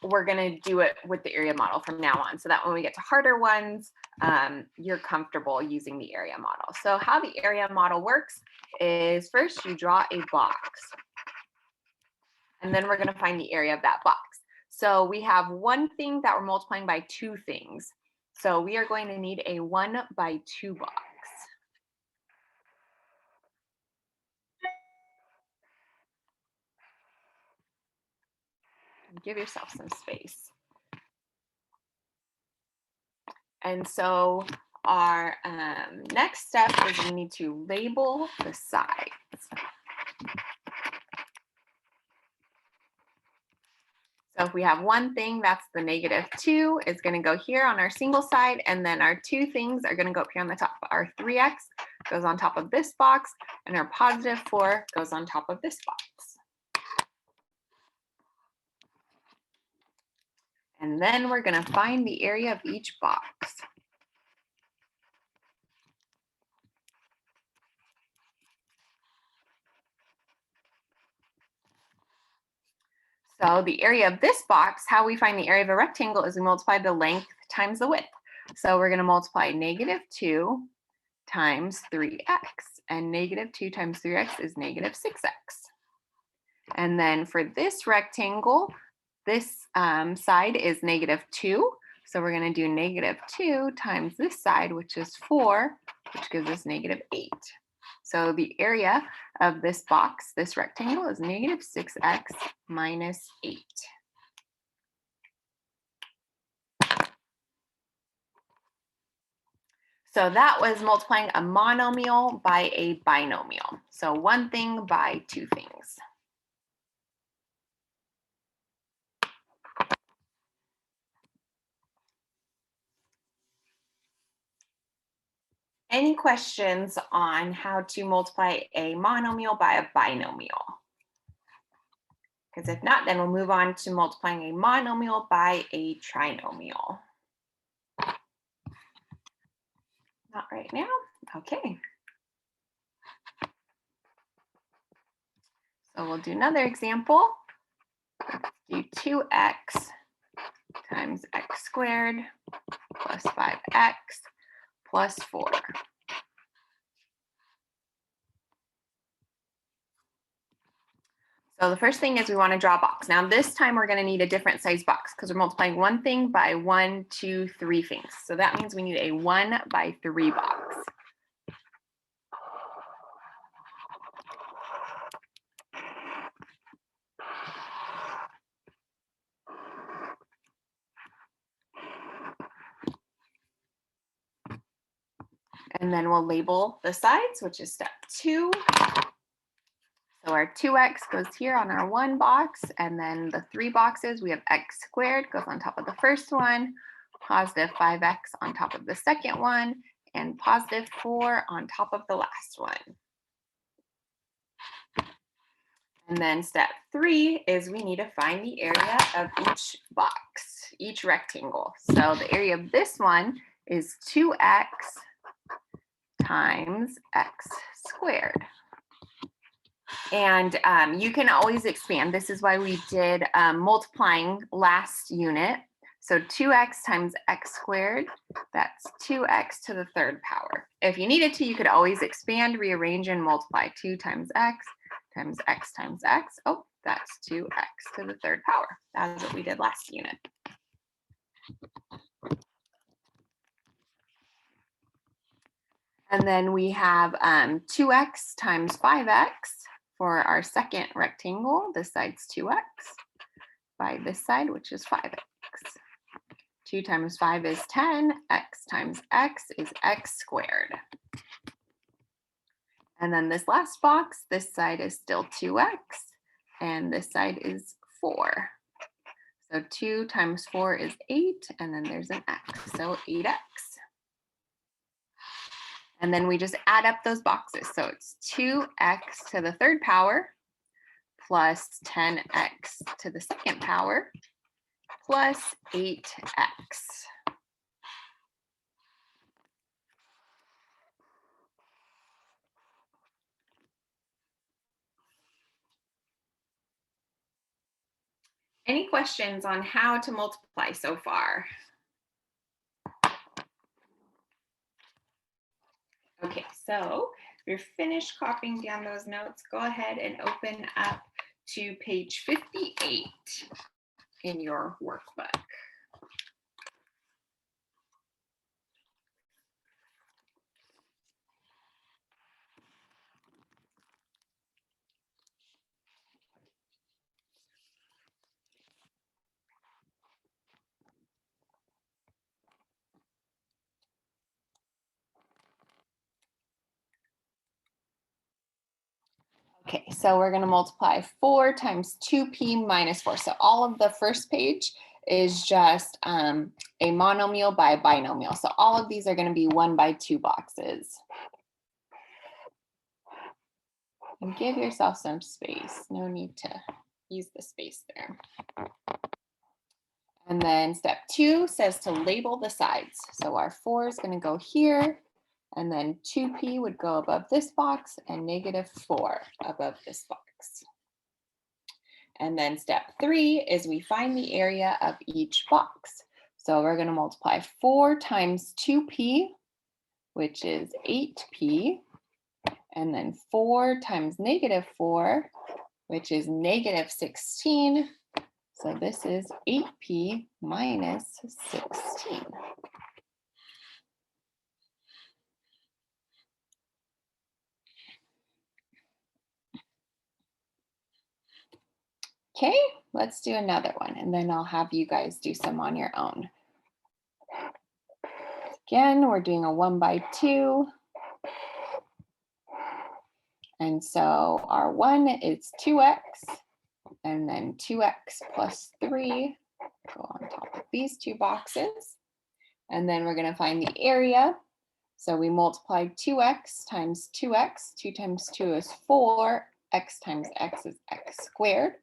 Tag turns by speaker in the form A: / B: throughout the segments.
A: we're going to do it with the area model from now on, so that when we get to harder ones, you're comfortable using the area model. So how the area model works is first you draw a box, and then we're going to find the area of that box. So we have one thing that we're multiplying by two things. So we are going to need a 1 by 2 box. Give yourself some space. And so our next step is we need to label the sides. So if we have one thing, that's the -2 is going to go here on our single side, and then our two things are going to go up here on the top. Our 3x goes on top of this box, and our +4 goes on top of this box. And then we're going to find the area of each box. So the area of this box, how we find the area of a rectangle is we multiply the length times the width. So we're going to multiply -2 times 3x, and -2 times 3x is -6x. And then for this rectangle, this side is -2. So we're going to do -2 times this side, which is 4, which gives us -8. So the area of this box, this rectangle, is -6x minus 8. So that was multiplying a monomial by a binomial. So one thing by two things. Any questions on how to multiply a monomial by a binomial? Because if not, then we'll move on to multiplying a monomial by a trinomial. Not right now? Okay. So we'll do another example. Let's do 2x times x squared plus 5x plus 4. So the first thing is we want to draw a box. Now this time we're going to need a different size box because we're multiplying one thing by 1, 2, 3 things. So that means we need a 1 by 3 box. And then we'll label the sides, which is step 2. So our 2x goes here on our 1 box, and then the 3 boxes, we have x squared goes on top of the first one, positive 5x on top of the second one, and positive 4 on top of the last one. And then step 3 is we need to find the area of each box, each rectangle. So the area of this one is 2x times x squared. And you can always expand. This is why we did multiplying last unit. So 2x times x squared, that's 2x to the 3rd power. If you needed to, you could always expand, rearrange, and multiply 2 times x times x times x. Oh, that's 2x to the 3rd power. That is what we did last unit. And then we have 2x times 5x for our second rectangle. This side's 2x by this side, which is 5x. 2 times 5 is 10. X times x is x squared. And then this last box, this side is still 2x, and this side is 4. So 2 times 4 is 8, and then there's an x, so 8x. And then we just add up those boxes. So it's 2x to the 3rd power plus 10x to the 2nd power plus 8x. Any questions on how to multiply so far? Okay, so if you're finished copying down those notes, go ahead and open up to page 58 in your workbook. Okay, so we're going to multiply 4 times 2p minus 4. So all of the first page is just a monomial by a binomial. So all of these are going to be 1 by 2 boxes. And give yourself some space. No need to use the space there. And then step 2 says to label the sides. So our 4 is going to go here. And then 2p would go above this box and -4 above this box. And then step 3 is we find the area of each box. So we're going to multiply 4 times 2p, which is 8p, and then 4 times -4, which is -16. So this is 8p minus 16. Okay, let's do another one, and then I'll have you guys do some on your own. Again, we're doing a 1 by 2. And so our 1 is 2x, and then 2x plus 3 go on top of these two boxes. And then we're going to find the area. So we multiply 2x times 2x. 2 times 2 is 4. X times x is x squared.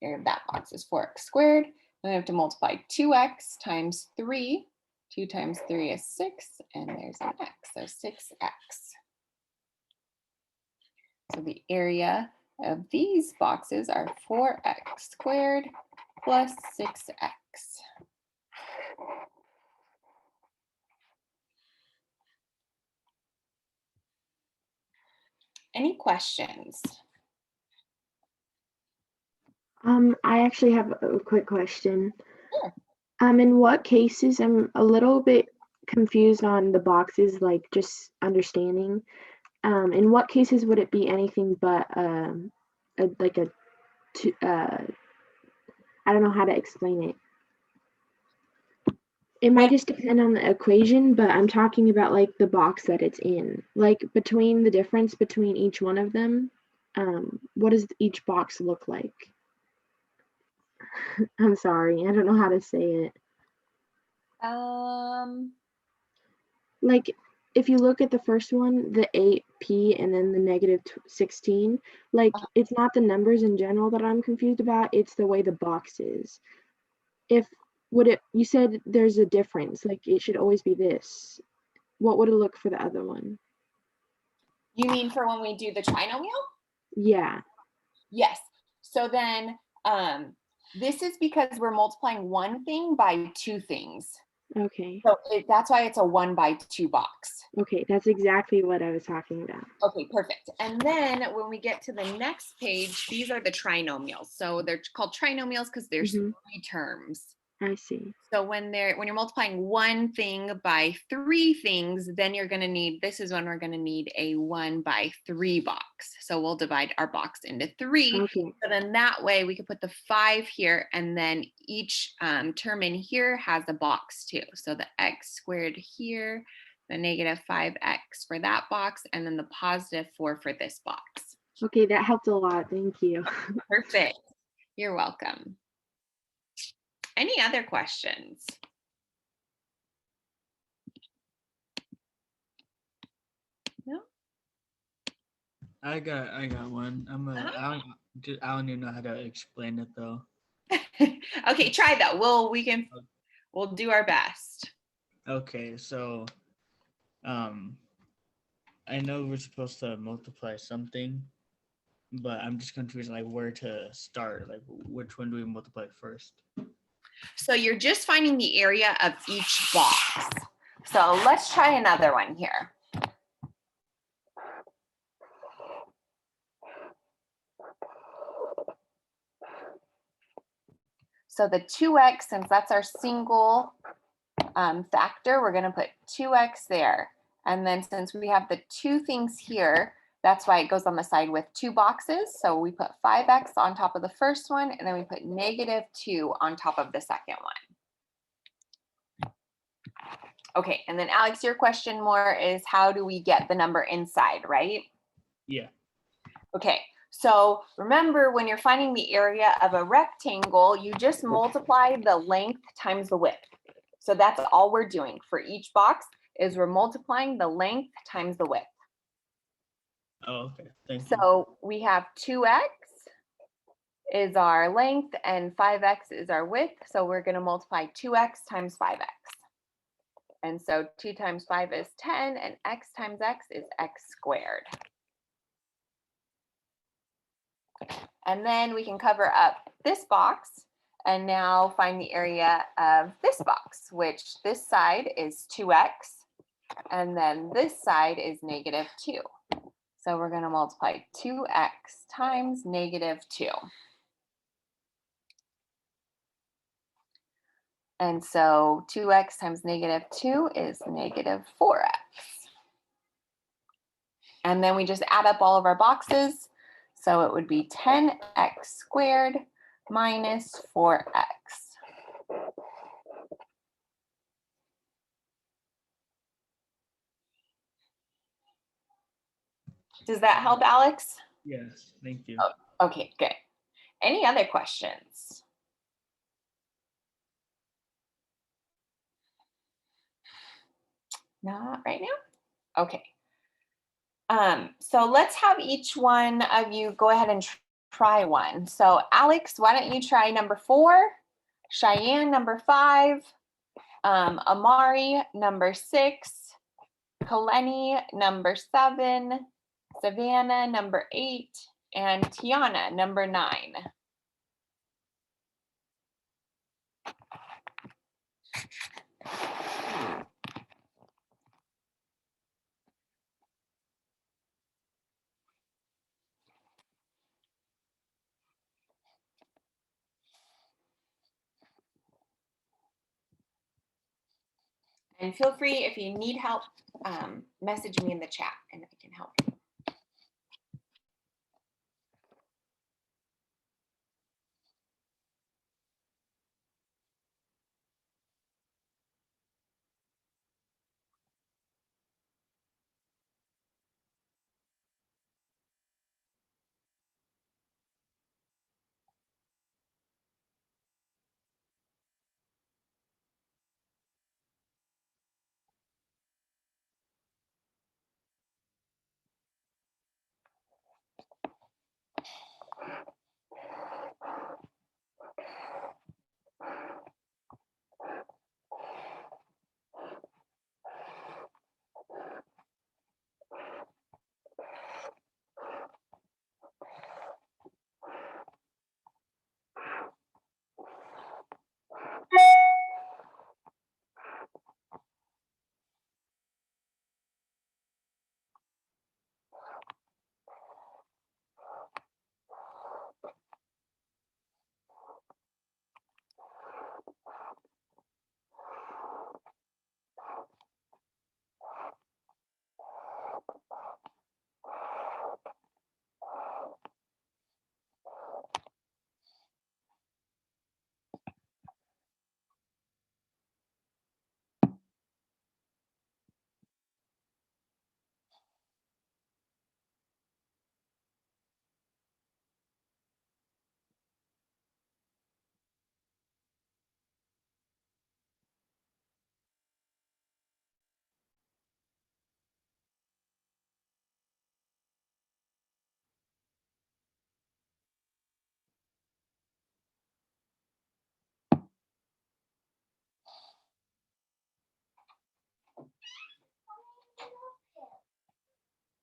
A: Or that box is 4x squared. Then we have to multiply 2x times 3. 2 times 3 is 6, and there's an x, so 6x. So the area of these boxes are 4x squared plus 6x. Any questions?
B: I actually have a quick question.
A: Sure.
B: In what cases, I'm a little bit confused on the boxes, like just understanding. In what cases would it be anything but I don't know how to explain it. It might just depend on the equation, but I'm talking about like the box that it's in. Like between the difference between each one of them, what does each box look like? I'm sorry, I don't know how to say it. Like if you look at the first one, the 8p and then the -16, like it's not the numbers in general that I'm confused about, it's the way the box is. You said there's a difference, like it should always be this. What would it look for the other one?
A: You mean for when we do the trinomial?
B: Yeah.
A: Yes. So then this is because we're multiplying one thing by two things.
B: Okay.
A: So that's why it's a 1 by 2 box.
B: Okay, that's exactly what I was talking about.
A: Okay, perfect. And then when we get to the next page, these are the trinomials. So they're called trinomials because there's 3 terms.
B: I see.
A: So when you're multiplying one thing by 3 things, then you're going to need, this is when we're going to need a 1 by 3 box. So we'll divide our box into 3.
B: Okay.
A: So then that way we can put the 5 here, and then each term in here has a box too. So the x squared here, the -5x for that box, and then the +4 for this box.
B: Okay, that helped a lot. Thank you.
A: Perfect. You're welcome. Any other questions? No?
C: I got one. I don't even know how to explain it though.
A: Okay, try that. We'll do our best.
C: Okay, so I know we're supposed to multiply something, but I'm just confused like where to start. Like which one do we multiply first?
A: So you're just finding the area of each box. So let's try another one here. So the 2x, since that's our single factor, we're going to put 2x there. And then since we have the two things here, that's why it goes on the side with two boxes. So we put 5x on top of the first one, and then we put -2 on top of the second one. Okay, and then Alex, your question more is how do we get the number inside, right?
C: Yeah.
A: Okay, so remember when you're finding the area of a rectangle, you just multiply the length times the width. So that's all we're doing for each box is we're multiplying the length times the width.
C: Oh, okay. Thank you.
A: So we have 2x is our length and 5x is our width. So we're going to multiply 2x times 5x. And so 2 times 5 is 10 and x times x is x squared. And then we can cover up this box and now find the area of this box, which this side is 2x and then this side is -2. So we're going to multiply 2x times -2. And so 2x times -2 is -4x. And then we just add up all of our boxes. So it would be 10x squared minus 4x. Does that help, Alex?
C: Yes, thank you.
A: Oh, okay, good. Any other questions? Not right now? Okay. So let's have each one of you go ahead and try one. So Alex, why don't you try number 4, Cheyenne number 5, Amari number 6, Kaleni number 7, Savannah number 8, and Tiana number 9. And feel free, if you need help, message me in the chat and I can help you.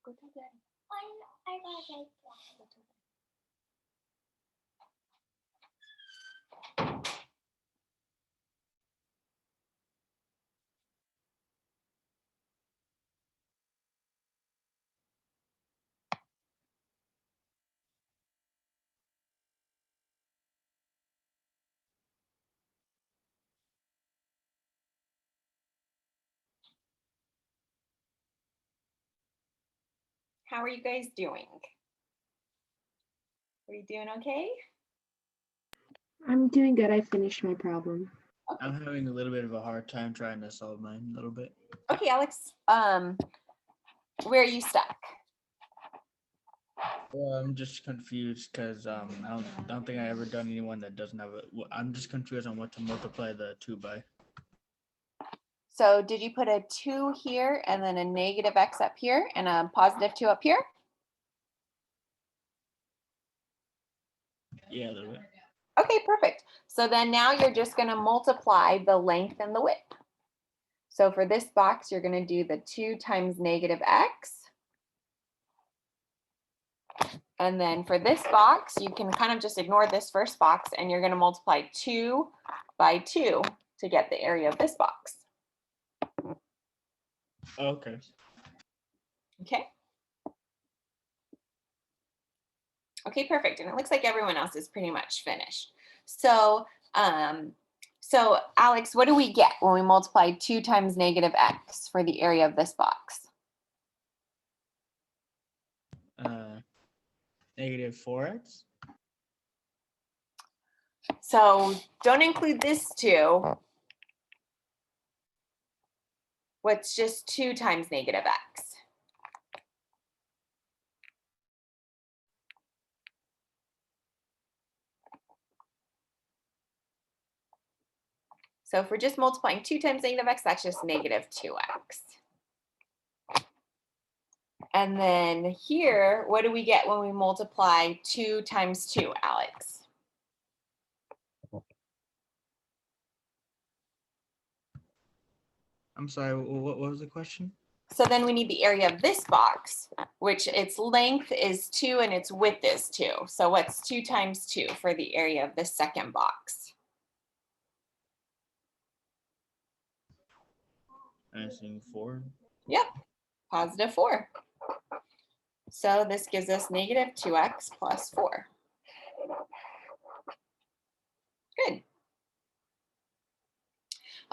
A: Go tell Daddy. I got How are you guys doing? Are you doing okay?
B: I'm doing good. I finished my problem.
A: Okay.
C: I'm having a little bit of a hard time trying to solve mine a little bit.
A: Okay, Alex. Where are you stuck?
C: Well, I'm just confused because I don't think I ever done anyone that doesn't have a. I'm just confused on what to multiply the 2 by.
A: So did you put a 2 here and then a negative x up here and a positive 2 up here?
C: Yeah, a little bit.
A: Okay, perfect. So then now you're just going to multiply the length and the width. So for this box, you're going to do the 2 times negative x. And then for this box, you can kind of just ignore this first box and you're going to multiply 2 by 2 to get the area of this box.
C: Okay.
A: Okay. Okay, perfect. And it looks like everyone else is pretty much finished. So, Alex, what do we get when we multiply 2 times negative x for the area of this box?
C: Negative 4x.
A: So don't include this 2. What's just 2 times negative x? So if we're just multiplying 2 times negative x, that's just negative 2x. And then here, what do we get when we multiply 2 times 2, Alex?
C: I'm sorry, what was the question?
A: So then we need the area of this box, which its length is 2 and its width is 2. So what's 2 times 2 for the area of the second box?
C: I assume 4.
A: Yep, positive 4. So this gives us negative 2x plus 4. Good.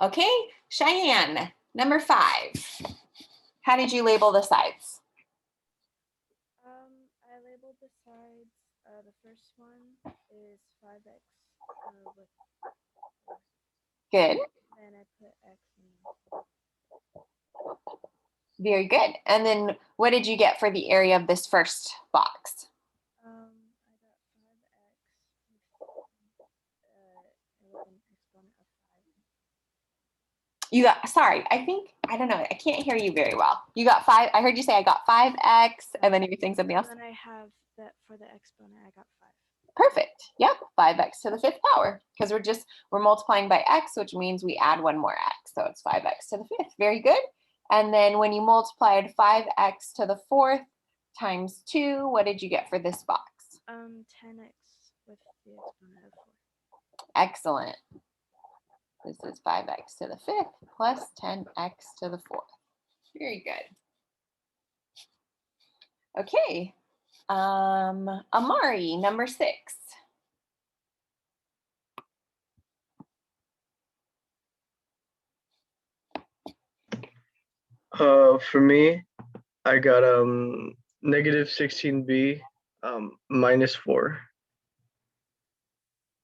A: Okay, Cheyenne, number 5. How did you label the sides?
D: I labeled the sides. The first one is 5x with 4.
A: Good,
D: Then I put x in.
A: very good. And then what did you get for the area of this first box?
D: I got 5x with an exponent of 5.
A: You got, sorry, I don't know, I can't hear you very well. You got 5, I heard you say I got 5x, and then you were saying something else.
D: And then I have that for the exponent, I got 5.
A: Perfect. Yep, 5x to the 5th power, because we're multiplying by x, which means we add one more x. So it's 5x to the 5th. Very good. And then when you multiplied 5x to the 4th times 2, what did you get for this box?
D: 10x with the exponent of 4.
A: Excellent. This is 5x to the 5th plus 10x to the 4th. Very good. Okay. Amari, number 6.
E: For me, I got negative 16b minus 4.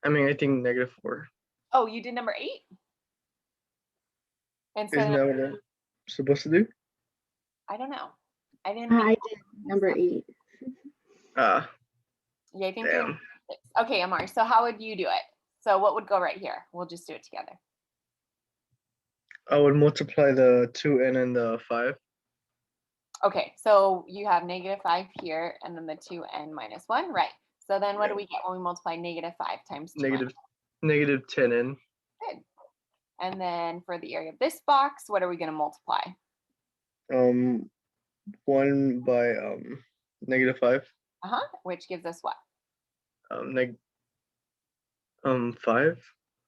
E: I think negative 4.
A: Oh, you did number 8? And so
E: Isn't that what I'm supposed to do?
A: I don't know. I didn't
B: I
A: think.
B: did number 8.
E: Ah,
A: Yeah, I think you're.
E: damn.
A: Okay, Amari. So how would you do it? So what would go right here? We'll just do it together.
E: I would multiply the 2n and the 5.
A: Okay, so you have negative 5 here, and then the 2n minus 1, right? So then what do
E: Yeah.
A: we get when we multiply negative 5 times 2?
E: Negative 10n.
A: Good. And then for the area of this box, what are we going to multiply?
E: 1 by negative 5.
A: Which gives us what?
E: 5.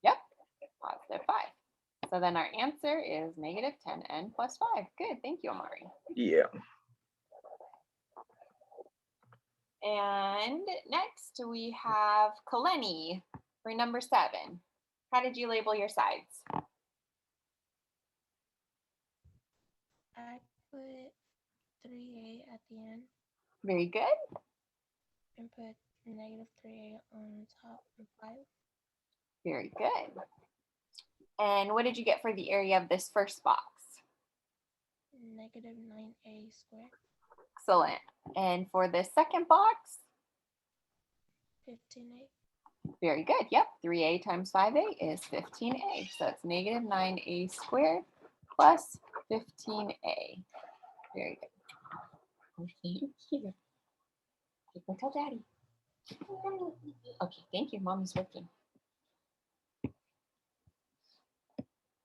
A: Yep, positive 5. So then our answer is negative 10n plus 5. Good, thank you, Amari.
E: Yeah.
A: And next we have Kaleni for number 7. How did you label your sides?
F: I put 3a at the end.
A: Very good.
D: And put negative 3a on top and 5.
A: Very good. And what did you get for the area of this first box?
D: Negative 9a squared.
A: Excellent. And for the second box?
D: 15a.
A: Very good. Yep. 3a times 5a is 15a. So it's negative 9a squared plus 15a. Very good. Thank you. Go tell Daddy. Okay, thank you. Mommy's working.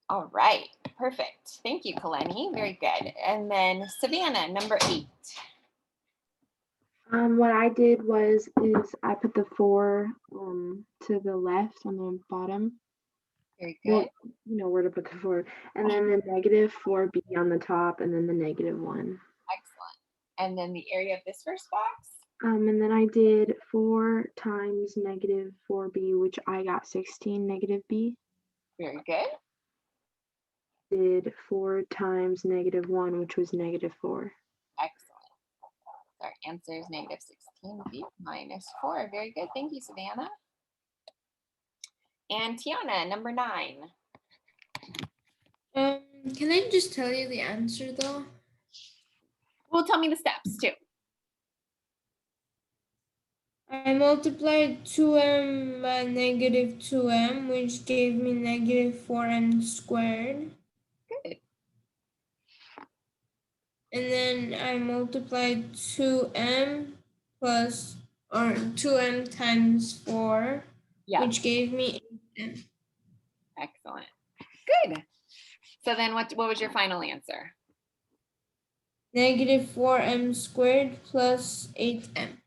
A: All right, perfect. Thank you, Kaleni. Very good. And then Savannah, number 8.
B: What I did is I put the 4 to the left on the bottom.
A: Very
B: Well,
A: good.
B: you know where to put the 4, and then the negative 4b on the top, and then the negative 1.
A: Excellent. And then the area of this first box?
B: And then I did 4 times negative 4b, which I got 16 negative b.
A: Very good.
B: Did 4 times negative 1, which was negative 4.
A: Excellent. Our answer is negative 16b minus 4. Very good. Thank you, Savannah. And Tiana, number 9.
F: Can I just tell you the answer though?
A: Well, tell me the steps too.
F: I multiplied 2m by negative 2m, which gave me negative 4m squared.
A: Good.
F: And then I multiplied 2m plus, or 2m times 4,
A: Yeah.
F: which gave me 8m.
A: Excellent. Good. So then what was your final answer?
F: Negative 4m squared plus 8m.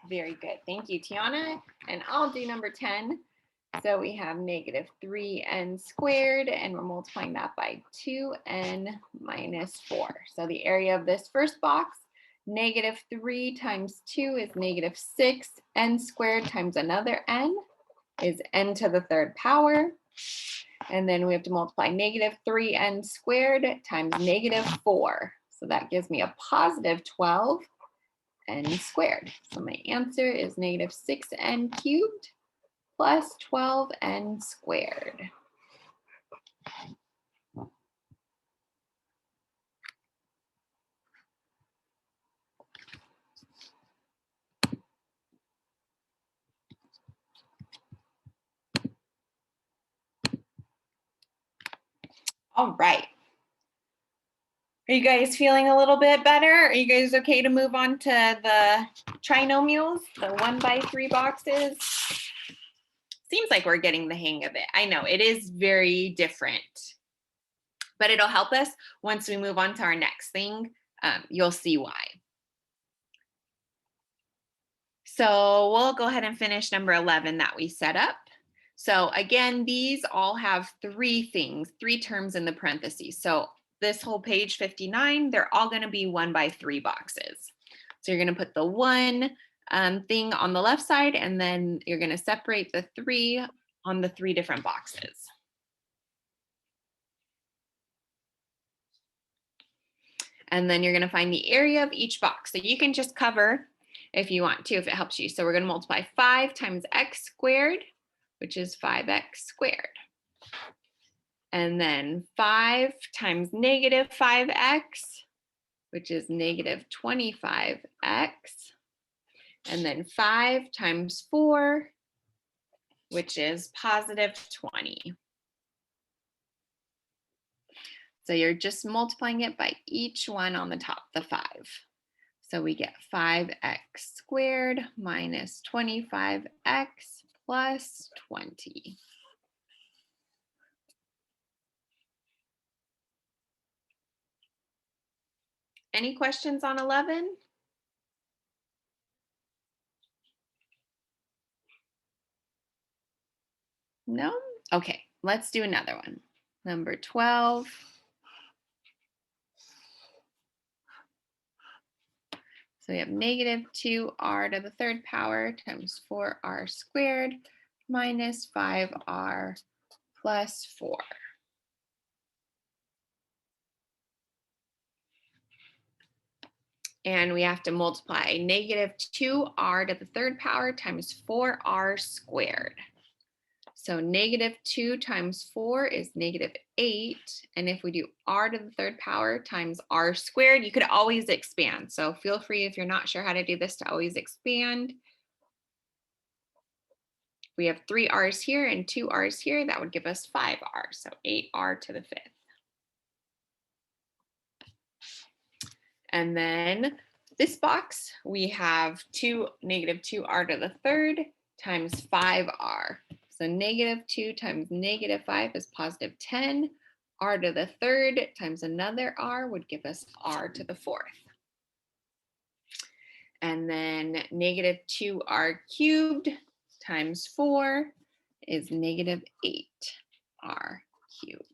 A: Very good. Thank you, Tiana. And I'll do number 10. So we have negative 3n squared, and we're multiplying that by 2n minus 4. So the area of this first box, negative 3 times 2 is negative 6. N squared times another n is n to the 3rd power. And then we have to multiply negative 3n squared times negative 4. So that gives me a positive 12 n squared. So my answer is negative 6n cubed plus 12n squared. All right. Are you guys feeling a little bit better? Are you guys okay to move on to the trinomials, the 1x3 boxes? Seems like we're getting the hang of it. I know it is very different, but it'll help us once we move on to our next thing. You'll see why. So we'll go ahead and finish number 11 that we set up. So again, these all have 3 things, 3 terms in the parentheses. So this whole page 59, they're all going to be 1x3 boxes. So you're going to put the 1 thing on the left side, and then you're going to separate the 3 on the 3 different boxes. And then you're going to find the area of each box. So you can just cover if you want to, if it helps you. So we're going to multiply 5 times x squared, which is 5x squared. And then 5 times negative 5x, which is negative 25x. And then 5 times 4, which is positive 20. So you're just multiplying it by each one on the top, the 5. So we get 5x squared minus 25x plus 20. Any questions on 11? No? Okay, let's do another one. Number 12. So we have negative 2r to the 3rd power times 4r squared minus 5r plus 4. And we have to multiply negative 2r to the third power times 4r squared. So negative 2 times 4 is negative 8. And if we do r to the third power times r squared, you could always expand. So feel free, if you're not sure how to do this, to always expand. We have 3 r's here and 2 r's here. That would give us 5 r's. So 8r to the fifth. And then this box, we have negative 2r to the third times 5r. So negative 2 times negative 5 is positive 10. R to the third times another r would give us r to the fourth. And then negative 2r cubed times 4 is negative 8r cubed.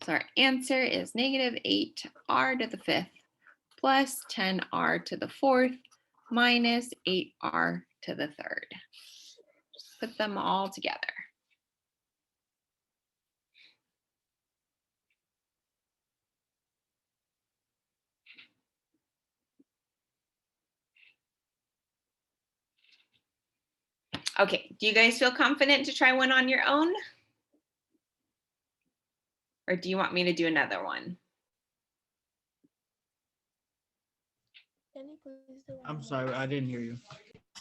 A: So our answer is negative 8r to the fifth plus 10r to the fourth minus 8r to the third. Put them all together. Okay, do you guys feel confident to try one on your own? Or do you want me to do another one?
D: Can you please do one
C: I'm
D: more?
C: sorry, I didn't hear you.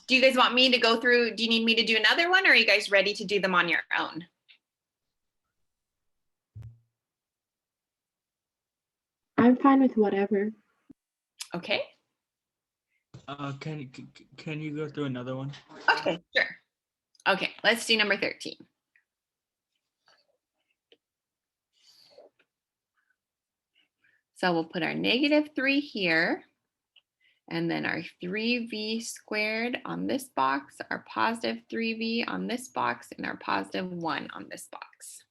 A: Do you guys want me to go through, do you need me to do another one, or are you guys ready to do them on your own?
B: I'm fine with whatever.
A: Okay,
C: Can you go through another one?
A: okay, sure. Okay, let's do number 13. So we'll put our negative 3 here, and then our 3v squared on this box, our positive 3v on this box, and our positive 1 on this box.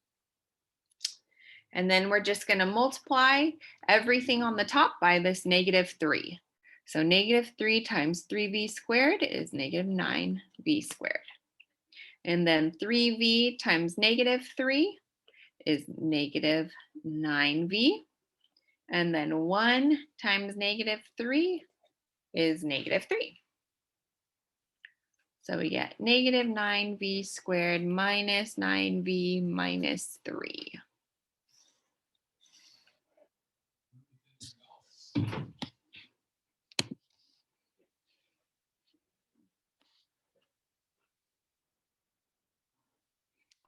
A: And then we're just going to multiply everything on the top by this negative 3. So negative 3 times 3v squared is negative 9v squared. And then 3v times negative 3 is negative 9v. And then 1 times negative 3 is negative 3. So we get negative 9v squared minus 9v minus 3.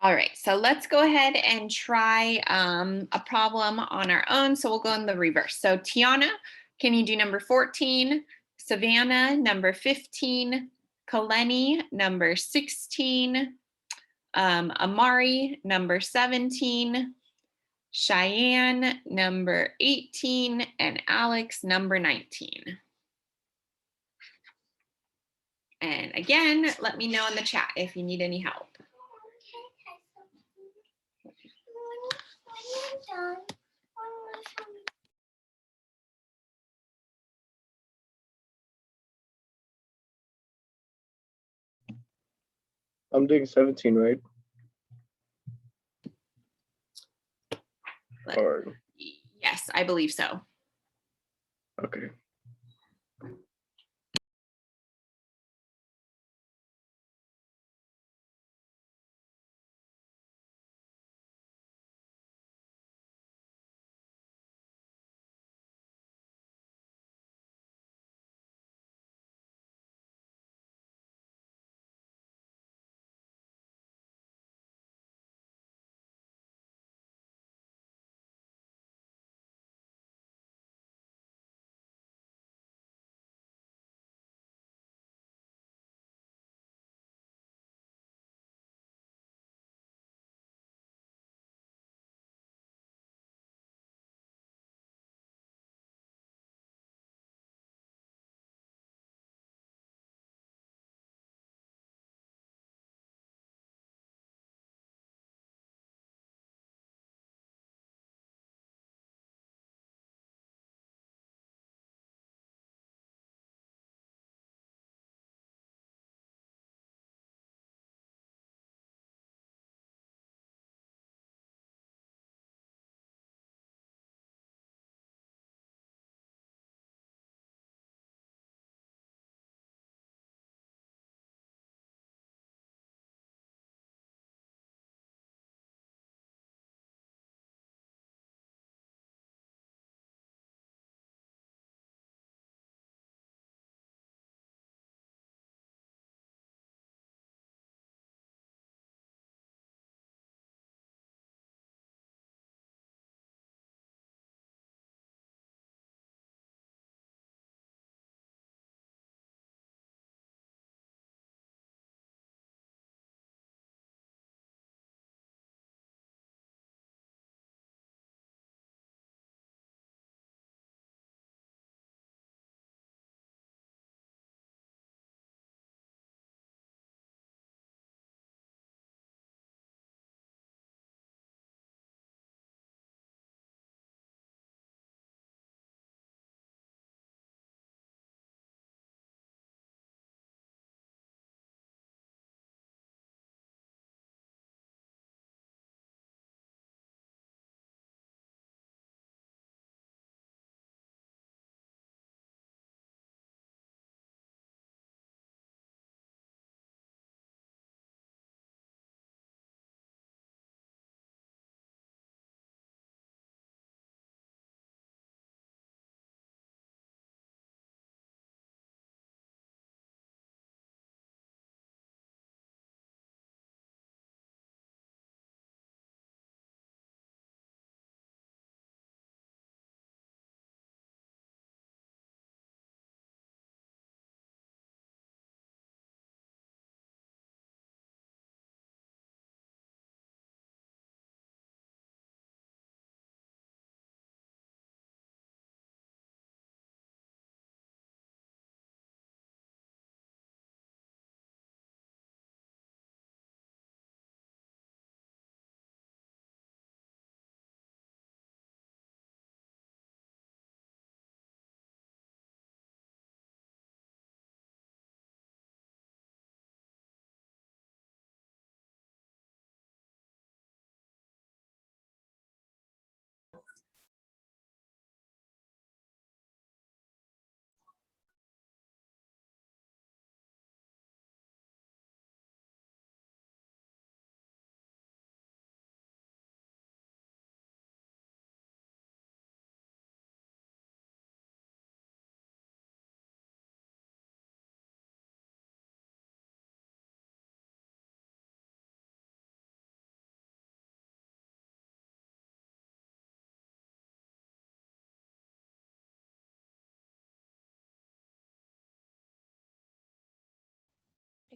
A: All right, so let's go ahead and try a problem on our own. So we'll go in the reverse. So Tiana, can you do number 14? Savannah, number 15. Kaleni, number 16. Amari, number 17. Cheyenne, number 18. And Alex, number 19. And again, let me know in the chat if you need any help.
E: I'm doing 17, right? Or
A: Yes, I believe so.
E: okay.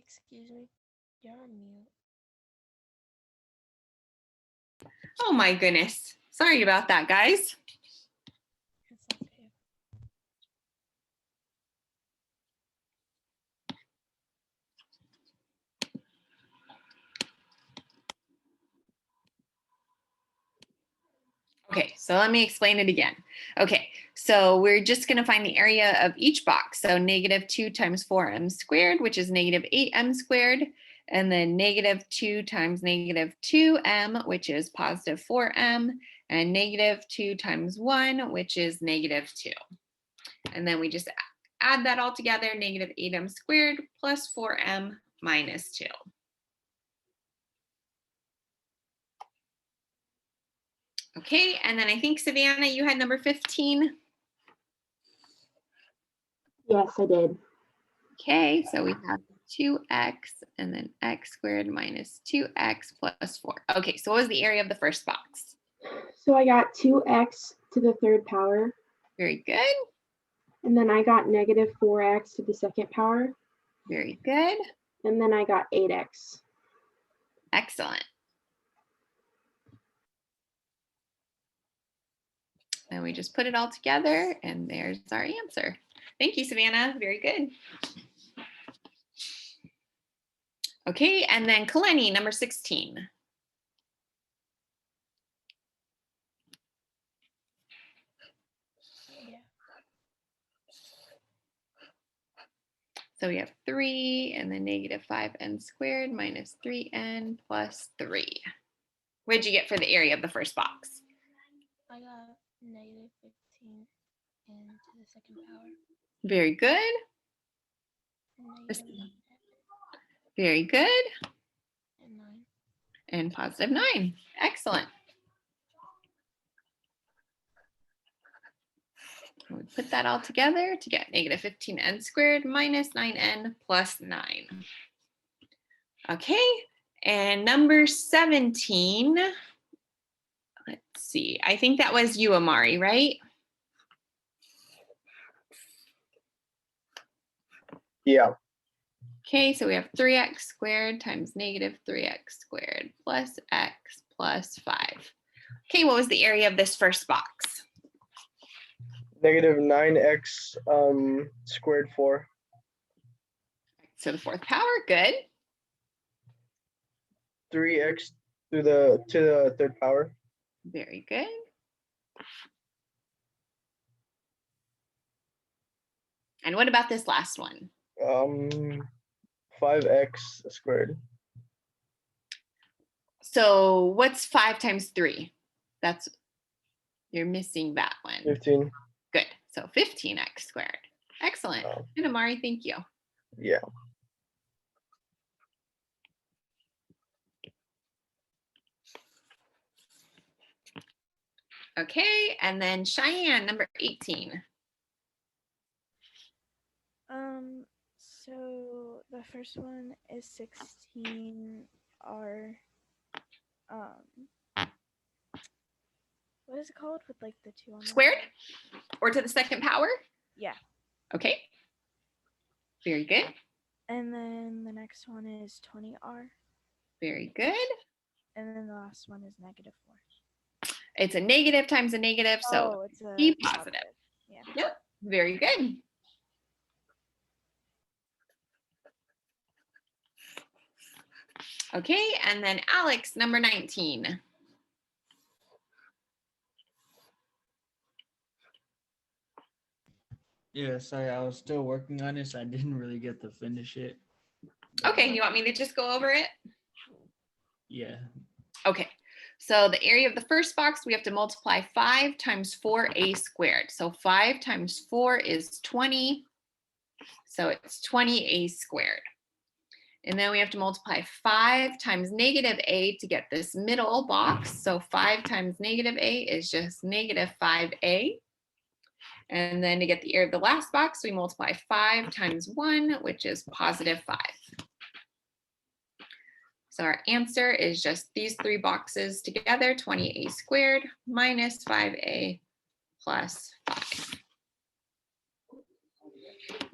D: Excuse me. You're on mute.
A: Oh my goodness. Sorry about that, guys.
D: It's okay.
A: Okay, so let me explain it again. Okay, so we're just going to find the area of each box. So -2 times 4m squared, which is -8m squared, and then -2 times -2m, which is +4m, and -2 times 1, which is -2. And then we just add that all together, -8m squared plus 4m minus 2. Okay, and then I think, Savannah, you had number 15.
B: Yes, I did.
A: Okay, so we have 2x and then x squared minus 2x plus 4. Okay, so what was the area of the first box?
B: So I got 2x to the third power,
A: Very good,
B: and then I got -4x to the second power,
A: very good,
B: and then I got 8x.
A: excellent. And we just put it all together and there's our answer. Thank you, Savannah, very good. Okay, and then Kaleni, number 16.
D: Yeah.
A: So we have 3 and then -5n squared minus 3n plus 3. What did you get for the area of the first box?
D: I got -15 and to the second power.
A: Very good,
D: -1
A: very good,
D: and 9.
A: and +9. Excellent. We put that all together to get -15n squared minus 9n plus 9. Okay, and number 17. Let's see, I think that was you, Amari, right?
E: Yeah.
A: Okay, so we have 3x squared times -3x squared plus x plus 5. Okay, what was the area of this first box?
E: -9x squared 4.
A: So the fourth power, good.
E: 3x to the third power.
A: Very good. And what about this last one?
E: 5x squared.
A: So what's 5 times 3? That's, you're missing that one.
E: 15.
A: Good. So 15x squared. Excellent.
E: Oh.
A: Good, Amari. Thank you.
E: Yeah.
A: Okay, and then Cheyenne, number 18.
D: So the first one is 16r. What is it called with like the 2 on the
A: Squared
D: side?
A: or to the second power?
D: Yeah.
A: Okay. Very good.
D: And then the next one is 20r.
A: Very good.
D: And then the last one is -4.
A: It's a negative times a negative, so
D: it's a
A: be positive.
D: Yeah.
A: Yep. Very good. Okay, and then Alex, number 19.
C: Yeah, sorry, I was still working on it, so I didn't really get to finish it.
A: Okay, you want me to just go over it?
C: Yeah.
A: Okay, so the area of the first box, we have to multiply 5 times 4a squared. So 5 times 4 is 20. So it's 20a squared. And then we have to multiply 5 times -a to get this middle box. So 5 times -a is just -5a. And then to get the area of the last box, we multiply 5 times 1, which is +5. So our answer is just these 3 boxes together, 20a squared minus 5a plus 5.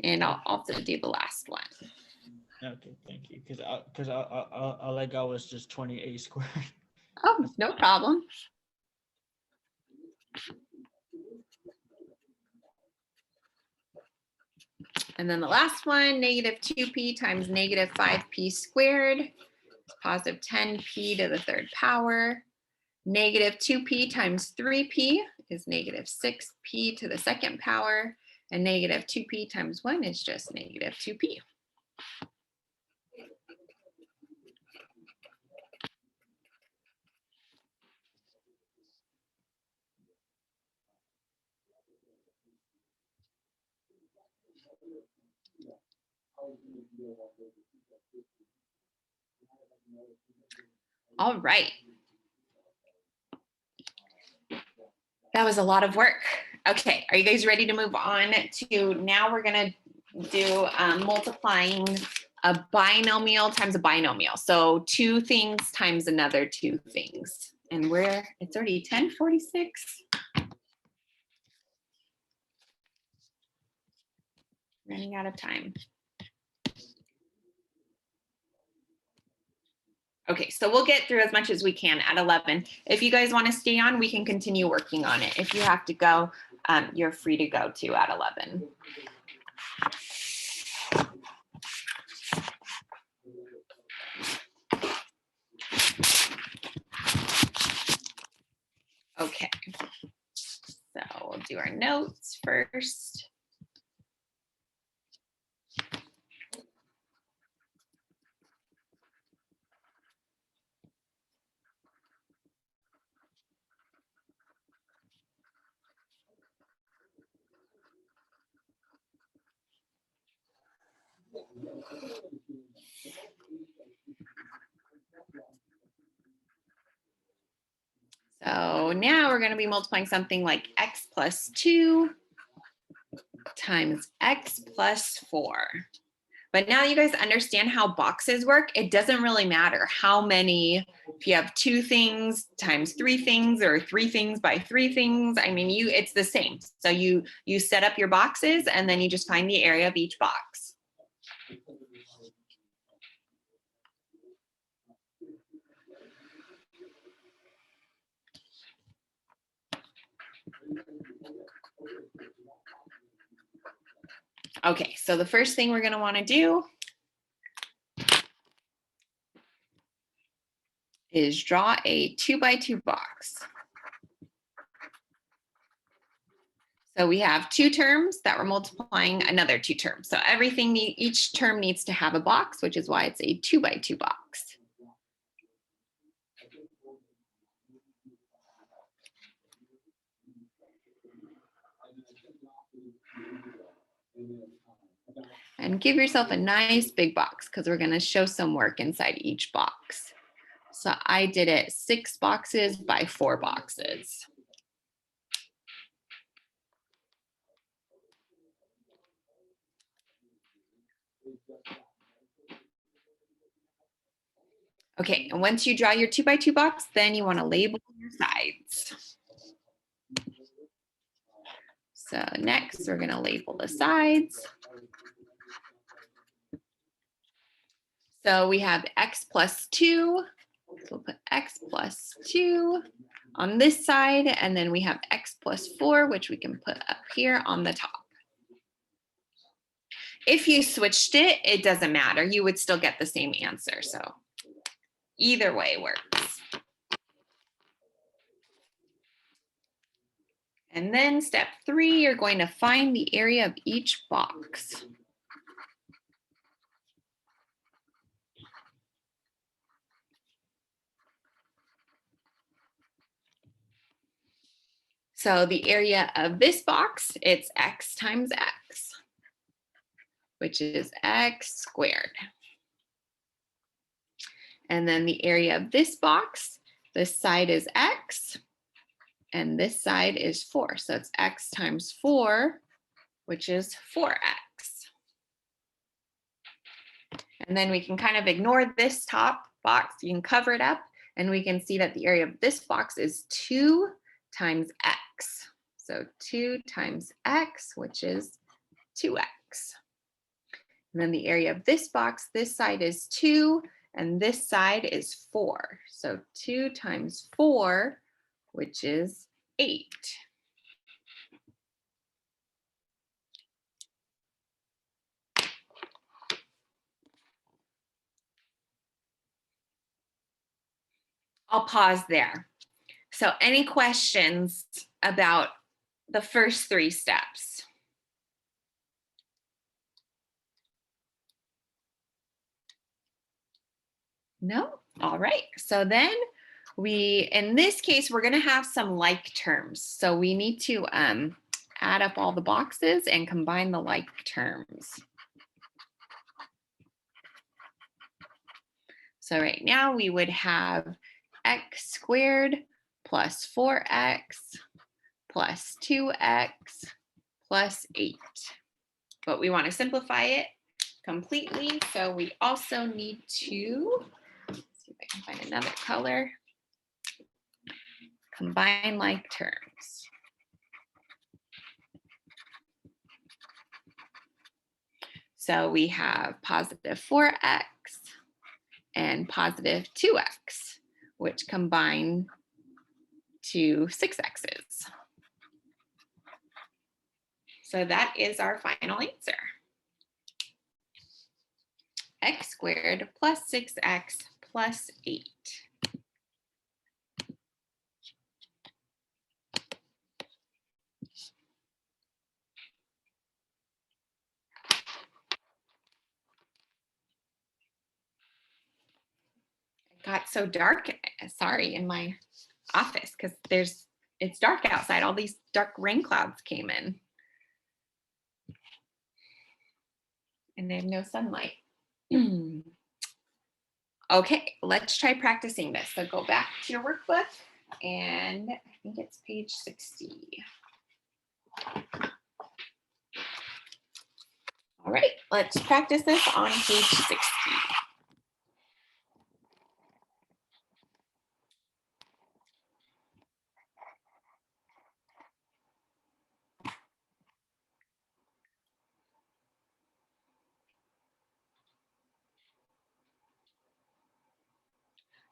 A: And I'll also do the last one.
C: Okay, thank you. Because all I got was just 28 squared.
A: Oh, no problem. And then the last one, negative 2p times negative 5p squared is positive 10p to the third power. Negative 2p times 3p is negative 6p to the second power. And negative 2p times 1 is just negative 2p. All right. That was a lot of work. Okay, are you guys ready to move on to, now we're gonna do multiplying a binomial times a binomial. So 2 things times another 2 things. And it's already 10:46. Running out of time. Okay, so we'll get through as much as we can at 11. If you guys want to stay on, we can continue working on it. If you have to go, you're free to go too at 11. Okay, so we'll do our notes first. So now we're going to be multiplying something like x plus 2 times x plus 4. But now you guys understand how boxes work. It doesn't really matter how many, if you have 2 things times 3 things or 3 things by 3 things, I mean, it's the same. So you set up your boxes and then you just find the area of each box. Okay, so the first thing we're going to want to do is draw a 2 by 2 box. So we have 2 terms that we're multiplying another 2 terms. So each term needs to have a box, which is why it's a 2 by 2 box. And give yourself a nice big box because we're going to show some work inside each box. So I did it 6 boxes by 4 boxes. Okay, and once you draw your 2 by 2 box, then you want to label your sides. So next, we're going to label the sides. So we have x plus 2. So we'll put x plus 2 on this side, and then we have x plus 4, which we can put up here on the top. If you switched it, it doesn't matter. You would still get the same answer. So either way works. And then step 3, you're going to find the area of each box. So the area of this box, it's x times x, which is x squared. And then the area of this box, this side is x, and this side is 4. So it's x times 4, which is 4x. And then we can kind of ignore this top box. You can cover it up, and we can see that the area of this box is 2 times x. So 2 times x, which is 2x. And then the area of this box, this side is 2, and this side is 4. So 2 times 4, which is 8. I'll pause there. So any questions about the first 3 steps? No? All right. So then in this case, we're going to have some like terms. So we need to add up all the boxes and combine the like terms. So right now we would have x squared plus 4x plus 2x plus 8. But we want to simplify it completely. So we also need to, let's see if I can find another color, combine like terms. So we have positive 4x and positive 2x, which combine to 6x's. So that is our final answer. X squared plus 6x plus 8. It got so dark, sorry, in my office because it's dark outside. All these dark rain clouds came in. And they have no sunlight. Okay, let's try practicing this. So go back to your workbook and I think it's page 60. All right, let's practice this on page 60.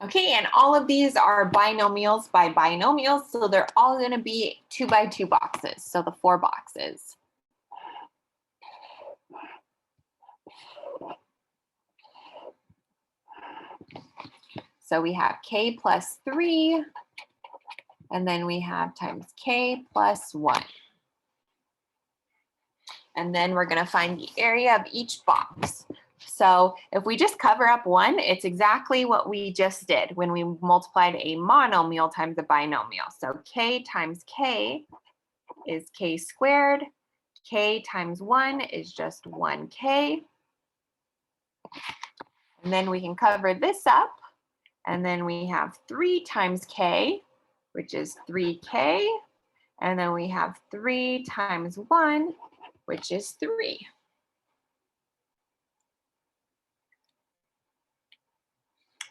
A: Okay, and all of these are binomials by binomials, so they're all going to be 2 by 2 boxes, so the 4 boxes. So we have k plus 3, and then we have times k plus 1. And then we're going to find the area of each box. So if we just cover up 1, it's exactly what we just did when we multiplied a monomial times a binomial. So k times k is k squared. K times 1 is just 1k. And then we can cover this up. And then we have 3 times k, which is 3k. And then we have 3 times 1, which is 3.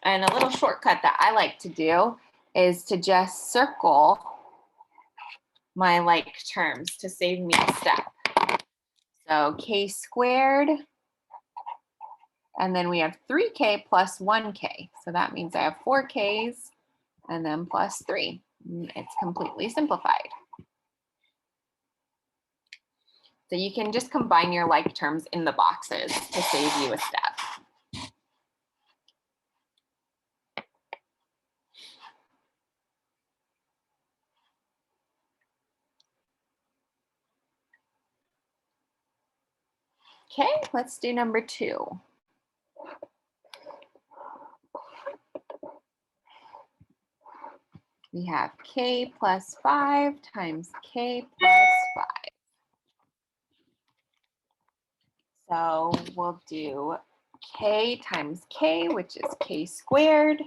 A: And a little shortcut that I like to do is to just circle my like terms to save me a step. So k squared, and then we have 3k plus 1k. So that means I have 4k's and then plus 3. It's completely simplified. So you can just combine your like terms in the boxes to save you a step. Okay, let's do number 2. We have k plus 5 times k plus 5. So we'll do k times k, which is k squared,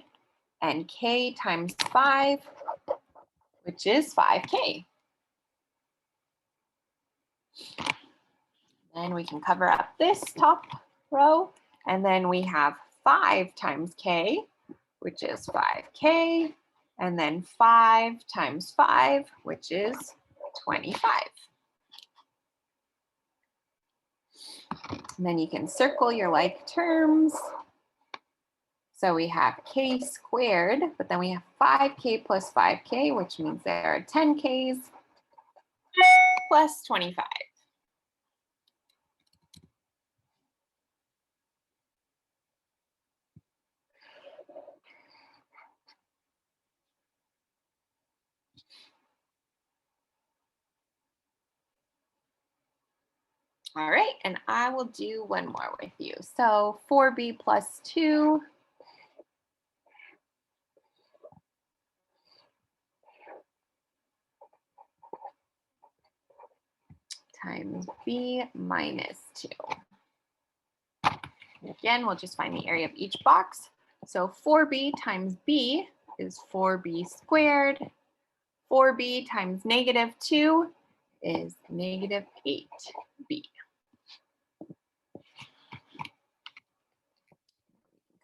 A: and k times 5, which is 5k. Then we can cover up this top row, and then we have 5 times k, which is 5k, and then 5 times 5, which is 25. And then you can circle your like terms. So we have k squared, but then we have 5k plus 5k, which means there are 10k's plus 25. All right, and I will do one more with you. So 4b plus 2 times b minus 2. And again, we'll just find the area of each box. So 4b times b is 4b squared. 4b times negative 2 is negative 8b.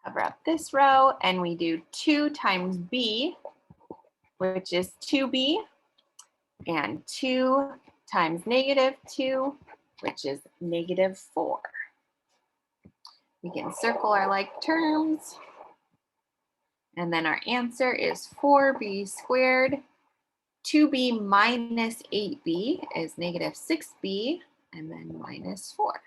A: Cover up this row, and we do 2 times b, which is 2b, and 2 times negative 2, which is negative 4. We can circle our like terms, and then our answer is 4b squared. 2b minus 8b is negative 6b, and then minus 4.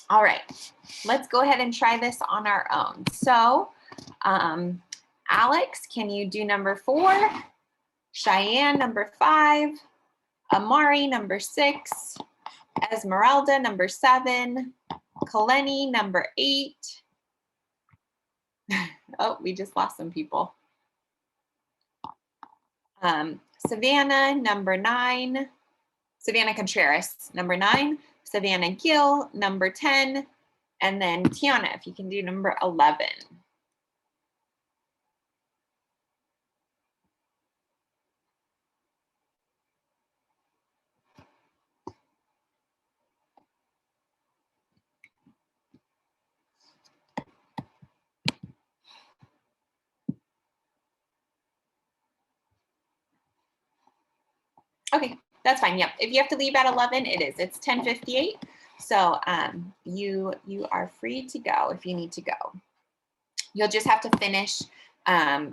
A: All right, let's go ahead and try this on our own. So, Alex, can you do number 4? Cheyenne, number 5. Amari, number 6. Esmeralda, number 7. Kaleni, number 8. Oh, we just lost some people. Savannah, number 9. Savannah Contreras, number 9. Savannah Gill, number 10. And then Tiana, if you can do number 11. Okay, that's fine. Yep. If you have to leave at 11, it is. It's 10:58. So you are free to go if you need to go. You'll just have to finish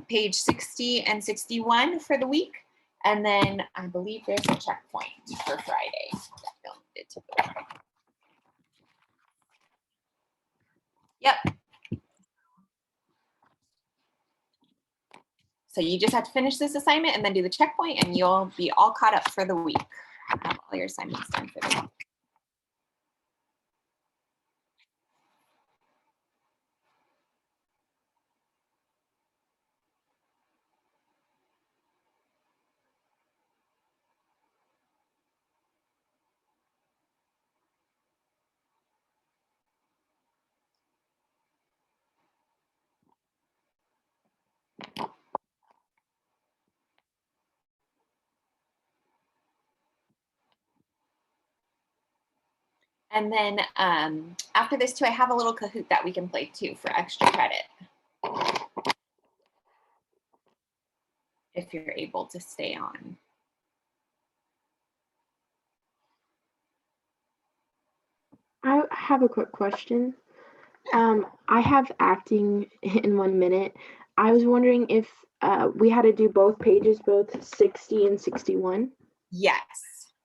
A: page 60 and 61 for the week. And then I believe there's a checkpoint for Friday that you'll need to go. Yep. So you just have to finish this assignment and then do the checkpoint, and you'll be all caught up for the week. Have all your assignments done for the week. And then after this too, I have a little Kahoot that we can play too for extra credit. If you're able to stay on.
B: I have a quick question. I have acting in 1 minute. I was wondering if we had to do both pages, both 60 and 61.
A: Yes.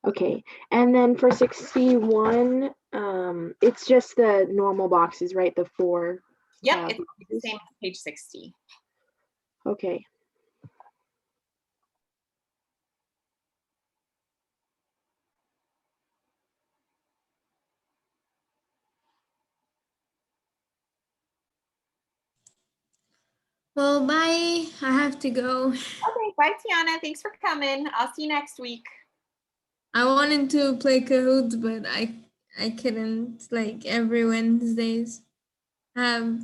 B: Okay, and then for 61, it's just the normal boxes, right? The 4.
A: Yep, it's the
B: boxes.
A: same as page 60.
B: Okay.
F: Well, bye. I have to go.
A: Okay, bye Tiana. Thanks for coming. I'll see you next week.
F: I wanted to play Kahoot, but I couldn't. Like every Wednesdays, I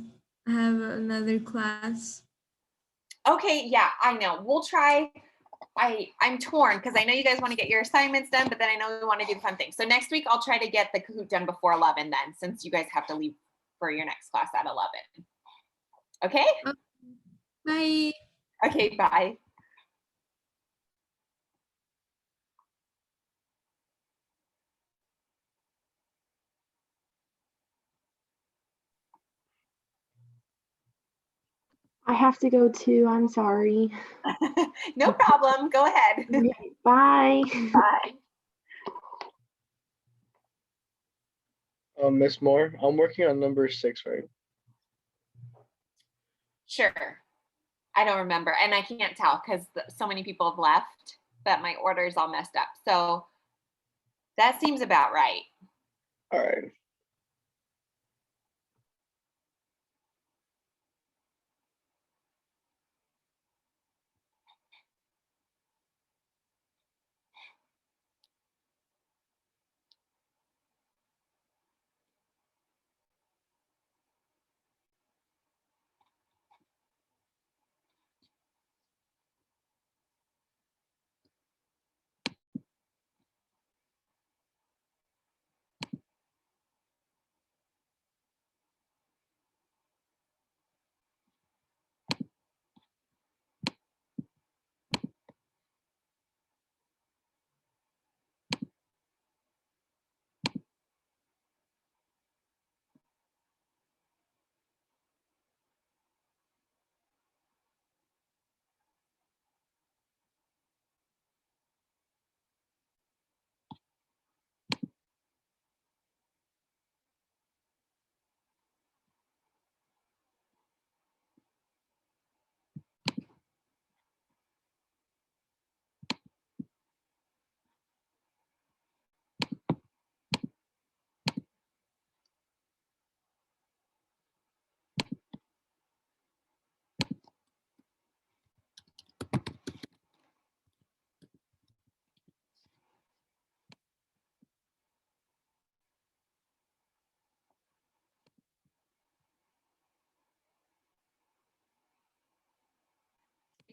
F: have another class.
A: Okay, yeah, I know. We'll try. I'm torn because I know you guys want to get your assignments done, but then I know we want to do the fun things. So next week I'll try to get the Kahoot done before 11 then, since you guys have to leave for your next class at 11. Okay?
F: Bye.
A: Okay, bye.
B: I have to go too. I'm sorry.
A: No problem. Go ahead.
B: Okay, bye.
A: Bye.
E: Miss Moore, I'm working on number 6, right?
A: Sure. I don't remember, and I can't tell because so many people have left that my order is all messed up. So that seems about right.
E: All right.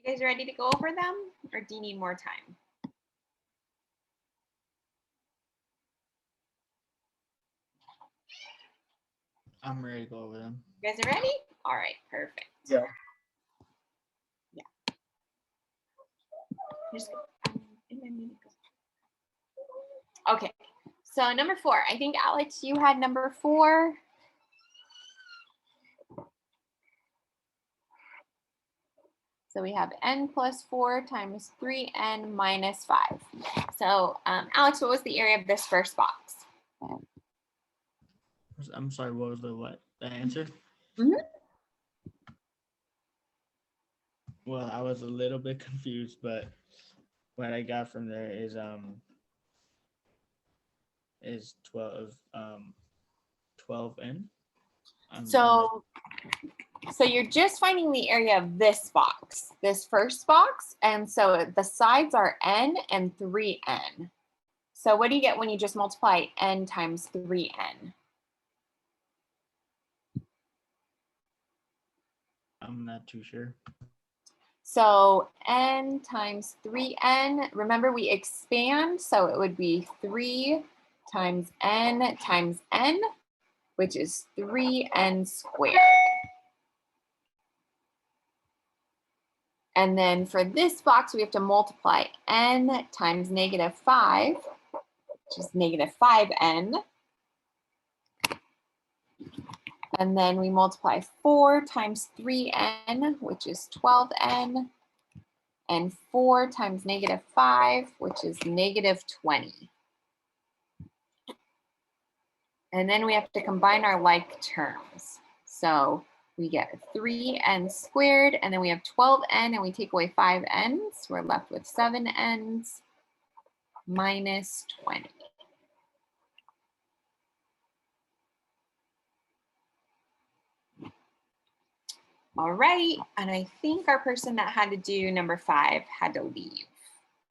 A: You guys ready to go over them, or do you need more time?
C: I'm ready to go over them.
A: You guys are ready? All right, perfect.
E: Yeah.
A: Just, okay, so number 4. I think, Alex, you had number 4. So we have n plus 4 times 3n minus 5. So Alex, what was the area of this first box?
C: I'm sorry, what was the answer?
A: Mhm.
C: Well, I was a little bit confused, but what I got from there is 12n.
A: So you're just finding the area of this box, this first box. And so the sides are n and 3n. So what do you get when you just multiply n times 3n?
C: I'm not too sure.
A: So n times 3n, remember we expand, so it would be 3 times n, which is 3n squared. And then for this box, we have to multiply n times -5, which is -5n. And then we multiply 4 times 3n, which is 12n. And 4 times -5, which is -20. And then we have to combine our like terms. So we get 3n squared, and then we have 12n, and we take away 5 n's. We're left with 7 n's minus 20. All right, and I think our person that had to do number 5 had to leave.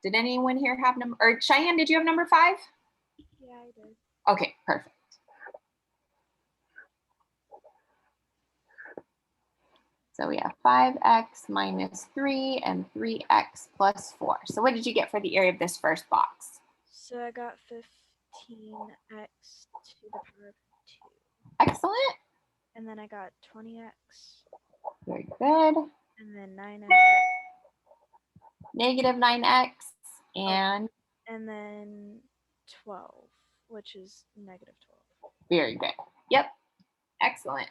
A: Did anyone here have number, or Cheyenne, did you have number 5?
D: Yeah, I did.
A: Okay, perfect. So we have 5x minus 3 and 3x plus 4. So what did you get for the area of this first box?
D: So I got 15x to the power of 2.
A: Excellent.
D: and then I got 20x,
A: Very good.
D: and then 9x,
A: Negative 9x and
D: and then 12, which is negative 12.
A: very good. Yep. Excellent.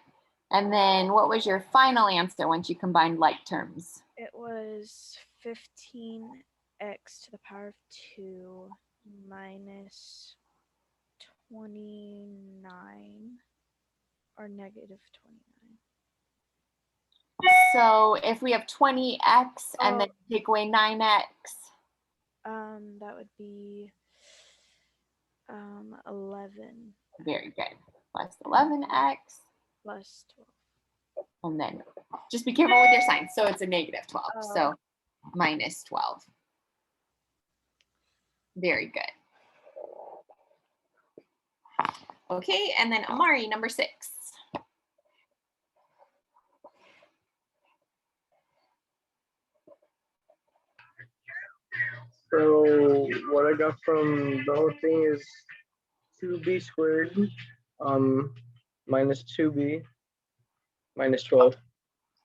A: And then what was your final answer once you combined like terms?
D: It was 15x to the power of 2 minus 29, or negative 29.
A: So if we have 20x and then take away 9x.
D: That would be 11
A: Very good. Plus 11x.
D: plus 12.
A: And then just be careful with your signs. So it's a negative 12.
D: Oh.
A: So minus 12. Very good. Okay, and then Amari, number 6.
E: So what I got from the whole thing is 2b squared minus 2b minus 12.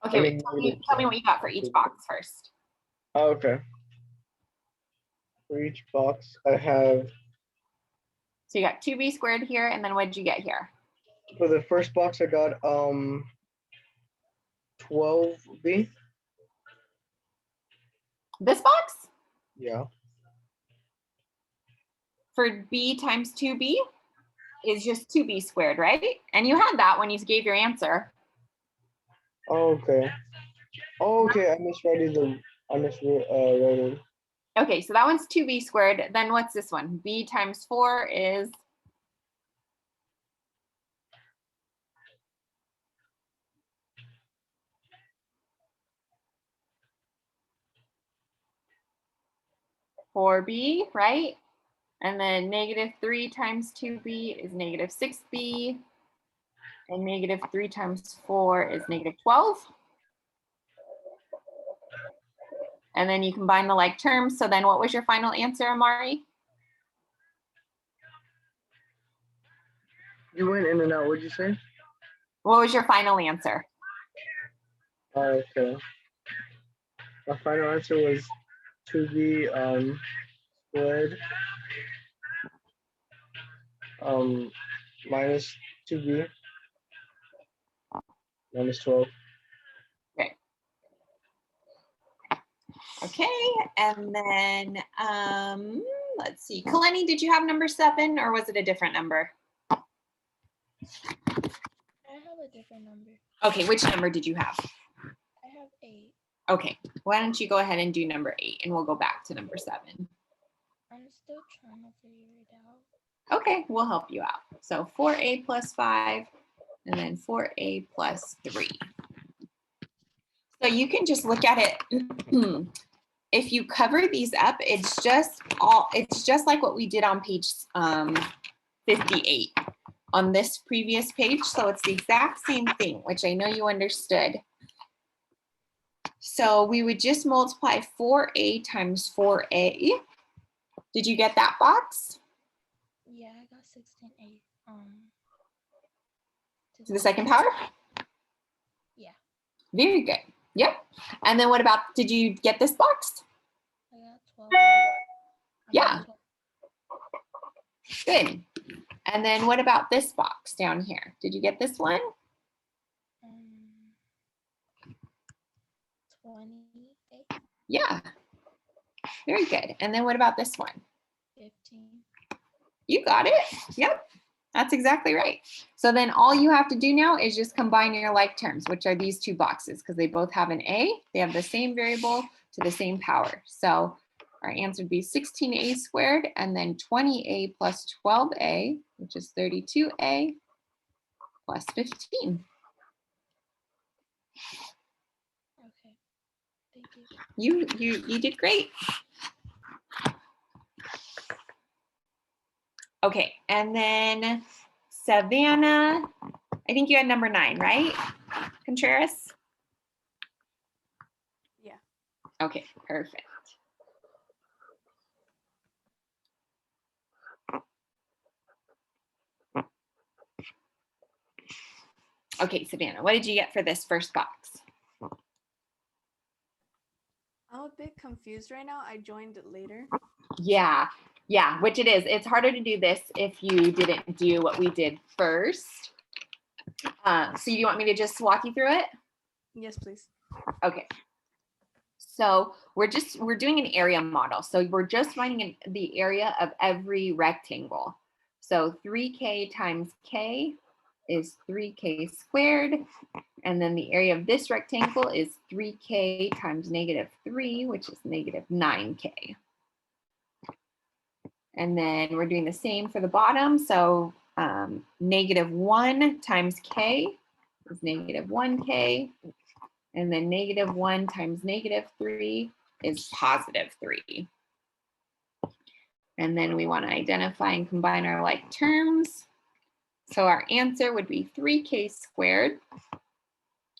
A: Okay,
E: I
A: wait,
E: mean,
A: tell me what you got for each box first.
E: Oh, okay. For each box, I have,
A: So you got 2b squared here, and then what did you get here?
E: for the first box, I got 12b.
A: This box?
E: Yeah.
A: For b times 2b is just 2b squared, right? And you had that when you gave your answer.
E: Okay. Okay, I misread it.
A: Okay, so that one's 2b squared. Then what's this one? B times 4 is 4b, right? And then negative 3 times 2b is negative 6b. And negative 3 times 4 is negative 12. And then you combine the like terms. So then what was your final answer, Amari?
E: You went in and out, what'd you say?
A: What was your final answer?
E: Okay. My final answer was 2b squared minus 2b minus 12.
A: Okay, and then let's see. Kaleni, did you have number 7 or was it a different number?
D: I have a different number.
A: Okay, which number did you have?
D: I have 8.
A: Okay, why don't you go ahead and do number 8 and we'll go back to number 7.
D: I'm still trying to figure it out.
A: Okay, we'll help you out. So 4a plus 5 and then 4a plus 3. So you can just look at it. If you cover these up, it's just like what we did on page 58 on this previous page. So it's the exact same thing, which I know you understood. So we would just multiply 4a times 4a. Did you get that box?
D: Yeah, I got 16.8.
A: To the second power?
D: Yeah.
A: Very good. Yep. And then what about, did you get this box?
D: I got 12.
A: Yeah. Good. And then what about this box down here? Did you get this one?
D: 28.
A: Yeah. Very good. And then what about this one?
D: 15.
A: You got it. Yep. That's exactly right. So then all you have to do now is just combine your like terms, which are these two boxes, because they both have an a. They have the same variable to the same power. So our answer would be 16a squared and then 20a plus 12a, which is 32a plus 15.
D: Okay. Thank you.
A: You did great. Okay, and then Savannah, I think you had number 9, right? Contreras?
D: Yeah.
A: Okay, perfect. Okay, Savannah, what did you get for this first box?
D: I'm a bit confused right now. I joined later.
A: Yeah, which it is. It's harder to do this if you didn't do what we did first. So you want me to just walk you through it?
D: Yes, please.
A: Okay. So we're doing an area model. So we're just finding the area of every rectangle. So 3k times k is 3k squared. And then the area of this rectangle is 3k times -3, which is -9k. And then we're doing the same for the bottom. So -1 times k is -1k. And then -1 times -3 is +3. And then we want to identify and combine our like terms. So our answer would be 3k squared,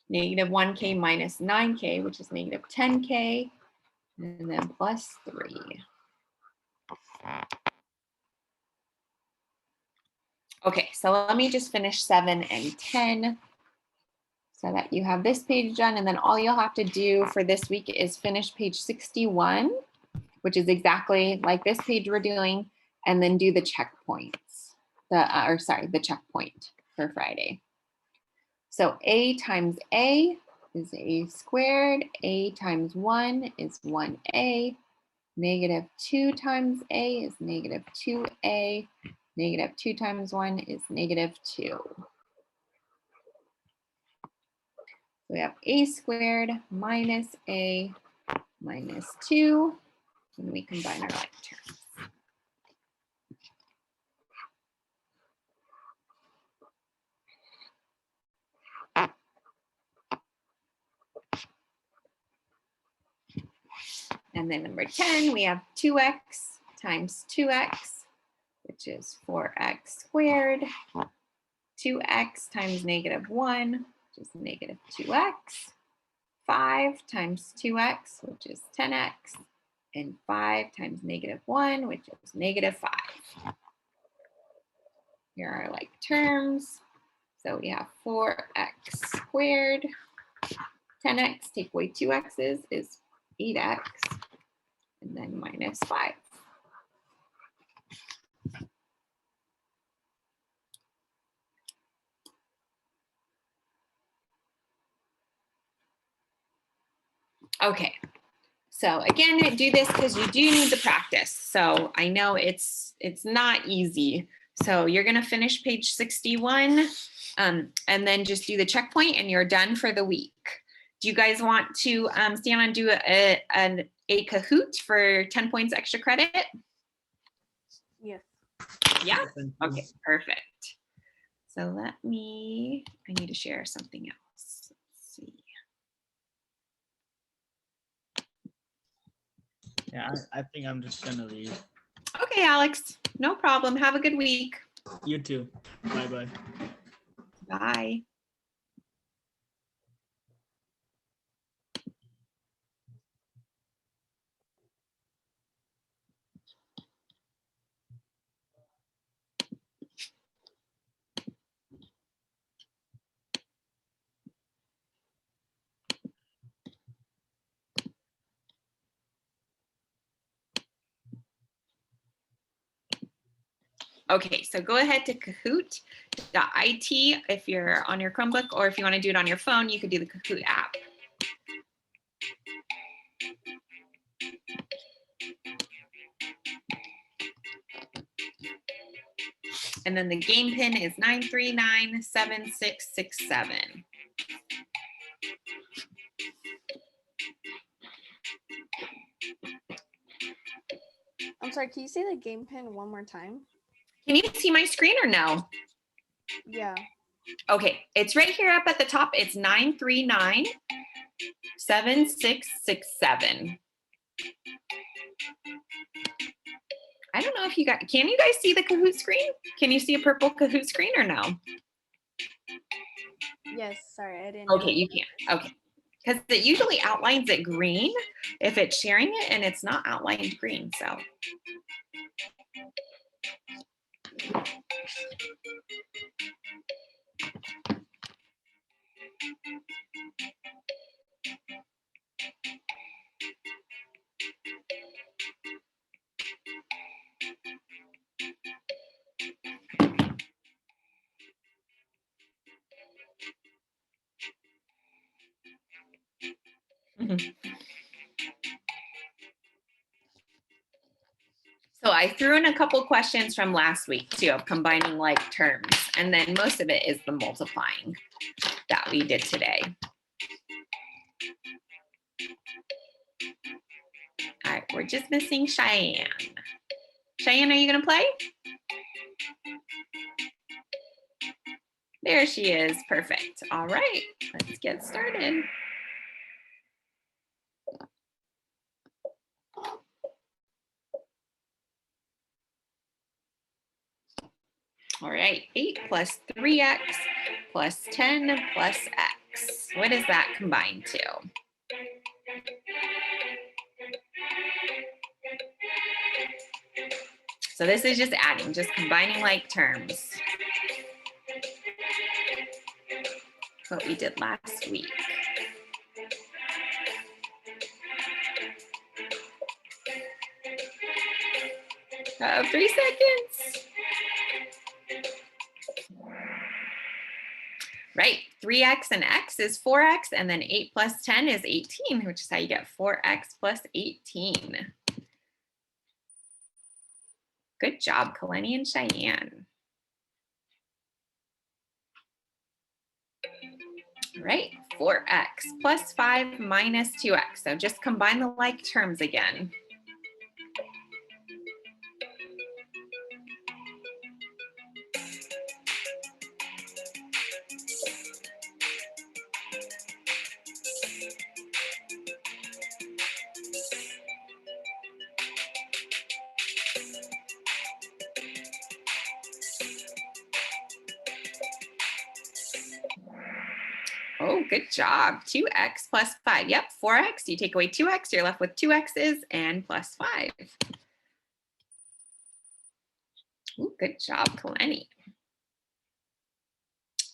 A: -1k minus 9k, which is -10k, and then +3. Okay, so let me just finish 7 and 10 so that you have this page done. And then all you'll have to do for this week is finish page 61, which is exactly like this page we're doing, and then do the checkpoints, the checkpoint for Friday. So a times a is a squared, a times 1 is 1a, -2 times a is -2a, -2 times 1 is -2. We have a squared minus a minus 2, and we combine our like terms. And then number 10, we have 2x times 2x, which is 4x squared. 2x times -1, which is -2x. 5 times 2x, which is 10x. And 5 times -1, which is -5. Here are like terms. So we have 4x squared. 10x, take away 2 x's is 8x. And then -5. Okay, so again, do this because you do need the practice. So I know it's not easy. So you're gonna finish page 61 and then just do the checkpoint and you're done for the week. Do you guys want to stand and do a Kahoot for 10 points extra credit?
D: Yes.
A: Yeah, okay, perfect. So I need to share something else. Let's see.
C: Yeah, I think I'm just gonna leave.
A: Okay, Alex, no problem. Have a good week.
C: You too. Bye-bye.
A: Bye. Okay, so go ahead to kahoot.it if you're on your Chromebook, or if you want to do it on your phone, you could do the Kahoot app. And then the game pin is 9397667.
D: I'm sorry, can you say the game pin one more time?
A: Can you see my screen or no?
D: Yeah.
A: Okay, it's right here up at the top. It's 9397667. I don't know if can you guys see the Kahoot screen? Can you see a purple Kahoot screen or no?
D: Yes, sorry, I didn't
A: Okay,
D: know.
A: you can. Okay. Because it usually outlines it green if it's sharing it, and it's not outlined green, so. So I threw in a couple questions from last week too, of combining like terms, and then most of it is the multiplying that we did today. All right, we're just missing Cheyenne. Cheyenne, are you gonna play? There she is, perfect. All right, let's get started. All right, 8 plus 3x plus 10 plus x. What does that combine to? So this is just adding, just combining like terms. What we did last week. 3 seconds. Right, 3x and x is 4x, and then 8 plus 10 is 18, which is how you get 4x plus 18. Good job, Kaleni and Cheyenne. All right, 4x plus 5 minus 2x. So just combine the like terms again. Oh, good job. 2x plus 5. Yep, 4x. You take away 2x, you're left with 2x's and plus 5. Ooh, good job, Kaleni.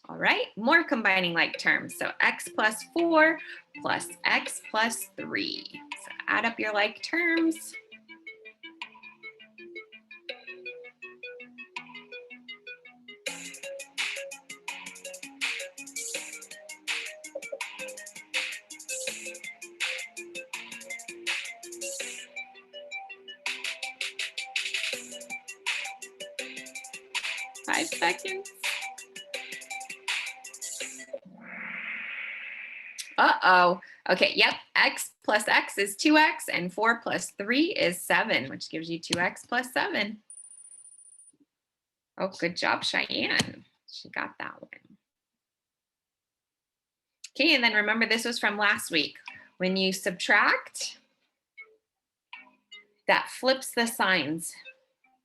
A: All right, more combining like terms. So x plus 4 plus x plus 3. So add up your like terms. Five seconds. Uh-oh. Okay, yep, x plus x is 2x, and 4 plus 3 is 7, which gives you 2x plus 7. Oh, good job, Cheyenne. She got that one. Okay, and then remember this was from last week. When you subtract, that flips the signs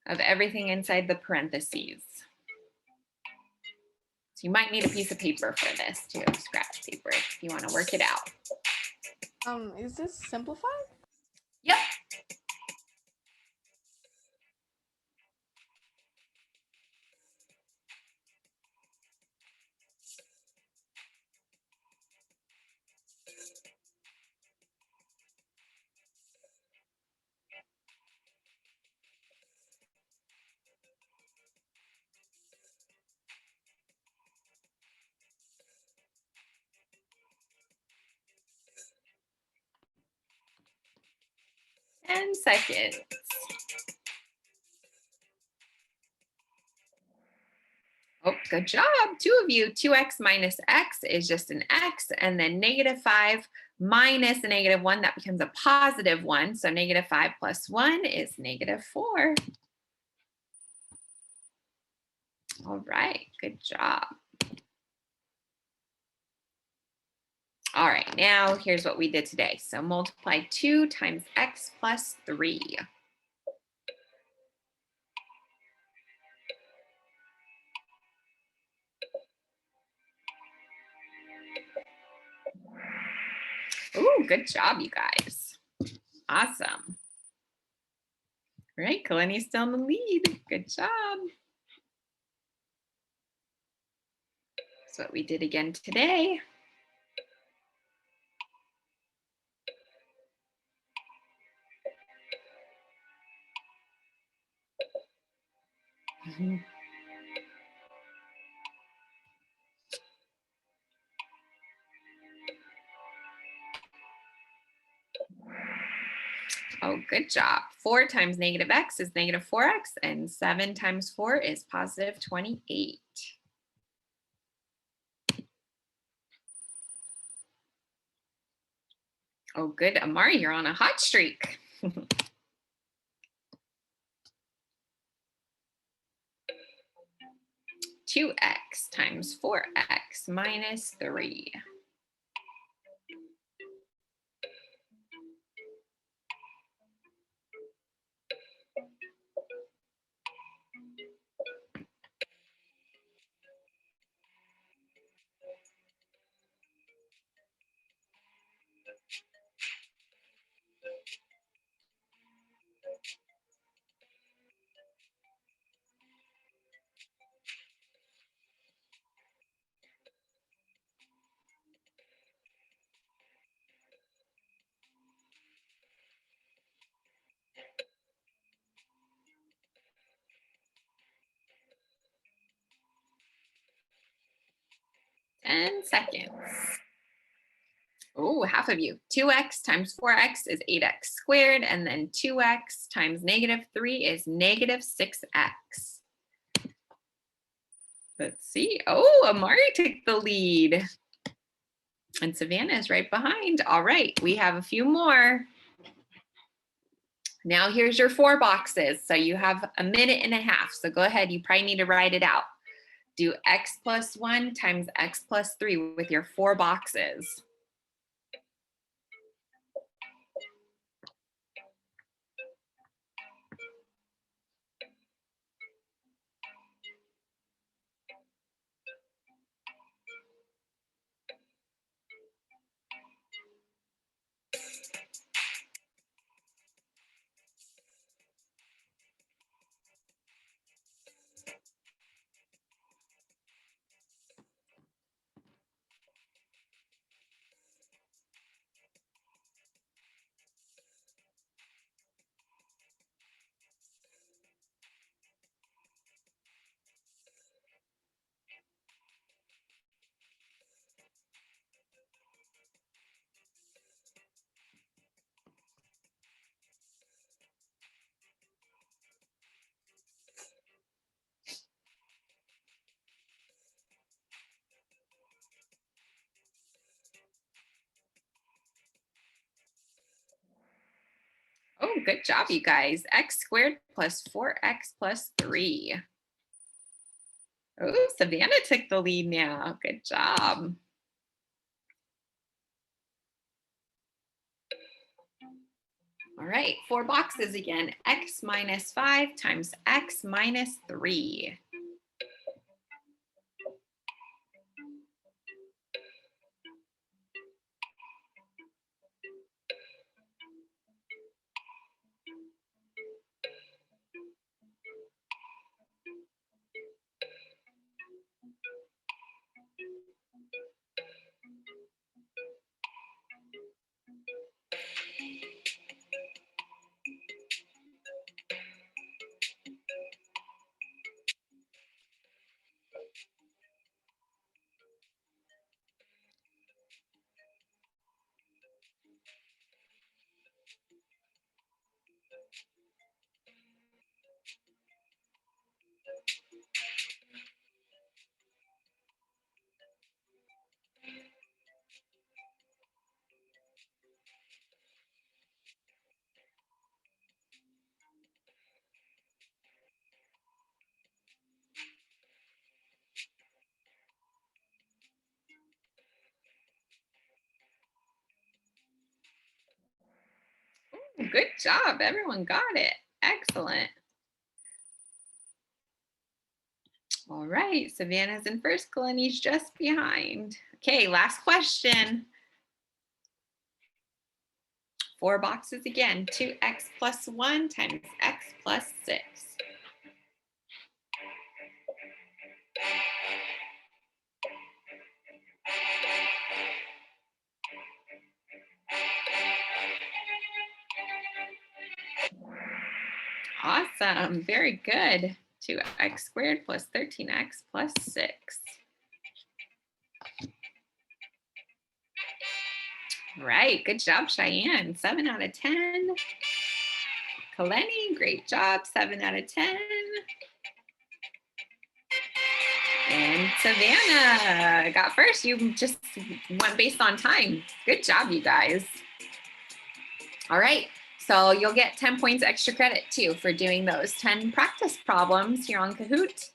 A: of everything inside the parentheses. So you might need a piece of paper for this too, scratch paper, if you want to work it out.
G: Is this simplified?
A: Yep. And seconds. Oh, good job, 2 of you. 2x minus x is just an x, and then -5 minus a -1, that becomes a +1. So -5 plus 1 is -4. All right, good job. All right, now here's what we did today. So multiply 2 times x plus 3. Ooh, good job, you guys. Awesome. All right, Kaleni's still in the lead. Good job. That's what we did again today. Oh, good job. 4 times negative x is negative 4x, and 7 times 4 is positive 28. Oh, good. Amari, you're on a hot streak. 2x times 4x minus 3. Ten seconds. Oh, half of you. 2x times 4x is 8x squared, and then 2x times negative 3 is negative 6x. Let's see. Oh, Amari took the lead. And Savannah is right behind. All right, we have a few more. Now here's your 4 boxes. So you have a minute and a half. So go ahead, you probably need to write it out. Do x plus 1 times x plus 3 with your 4 boxes. Oh, good job, you guys. X squared plus 4x plus 3. Oh, Savannah took the lead now. Good job. All right, 4 boxes again. X minus 5 times x minus 3. Good job. Everyone got it. Excellent. All right, Savannah's in first, Kalani's just behind. Okay, last question. 4 boxes again. 2x plus 1 times x plus 6. Awesome, very good. 2x squared plus 13x plus 6. Right, good job, Cheyenne. 7 out of 10. Kaleni, great job, 7 out of 10. And Savannah got first. You just went based on time. Good job, you guys. All right, so you'll get 10 points extra credit too for doing those 10 practice problems here on Kahoot.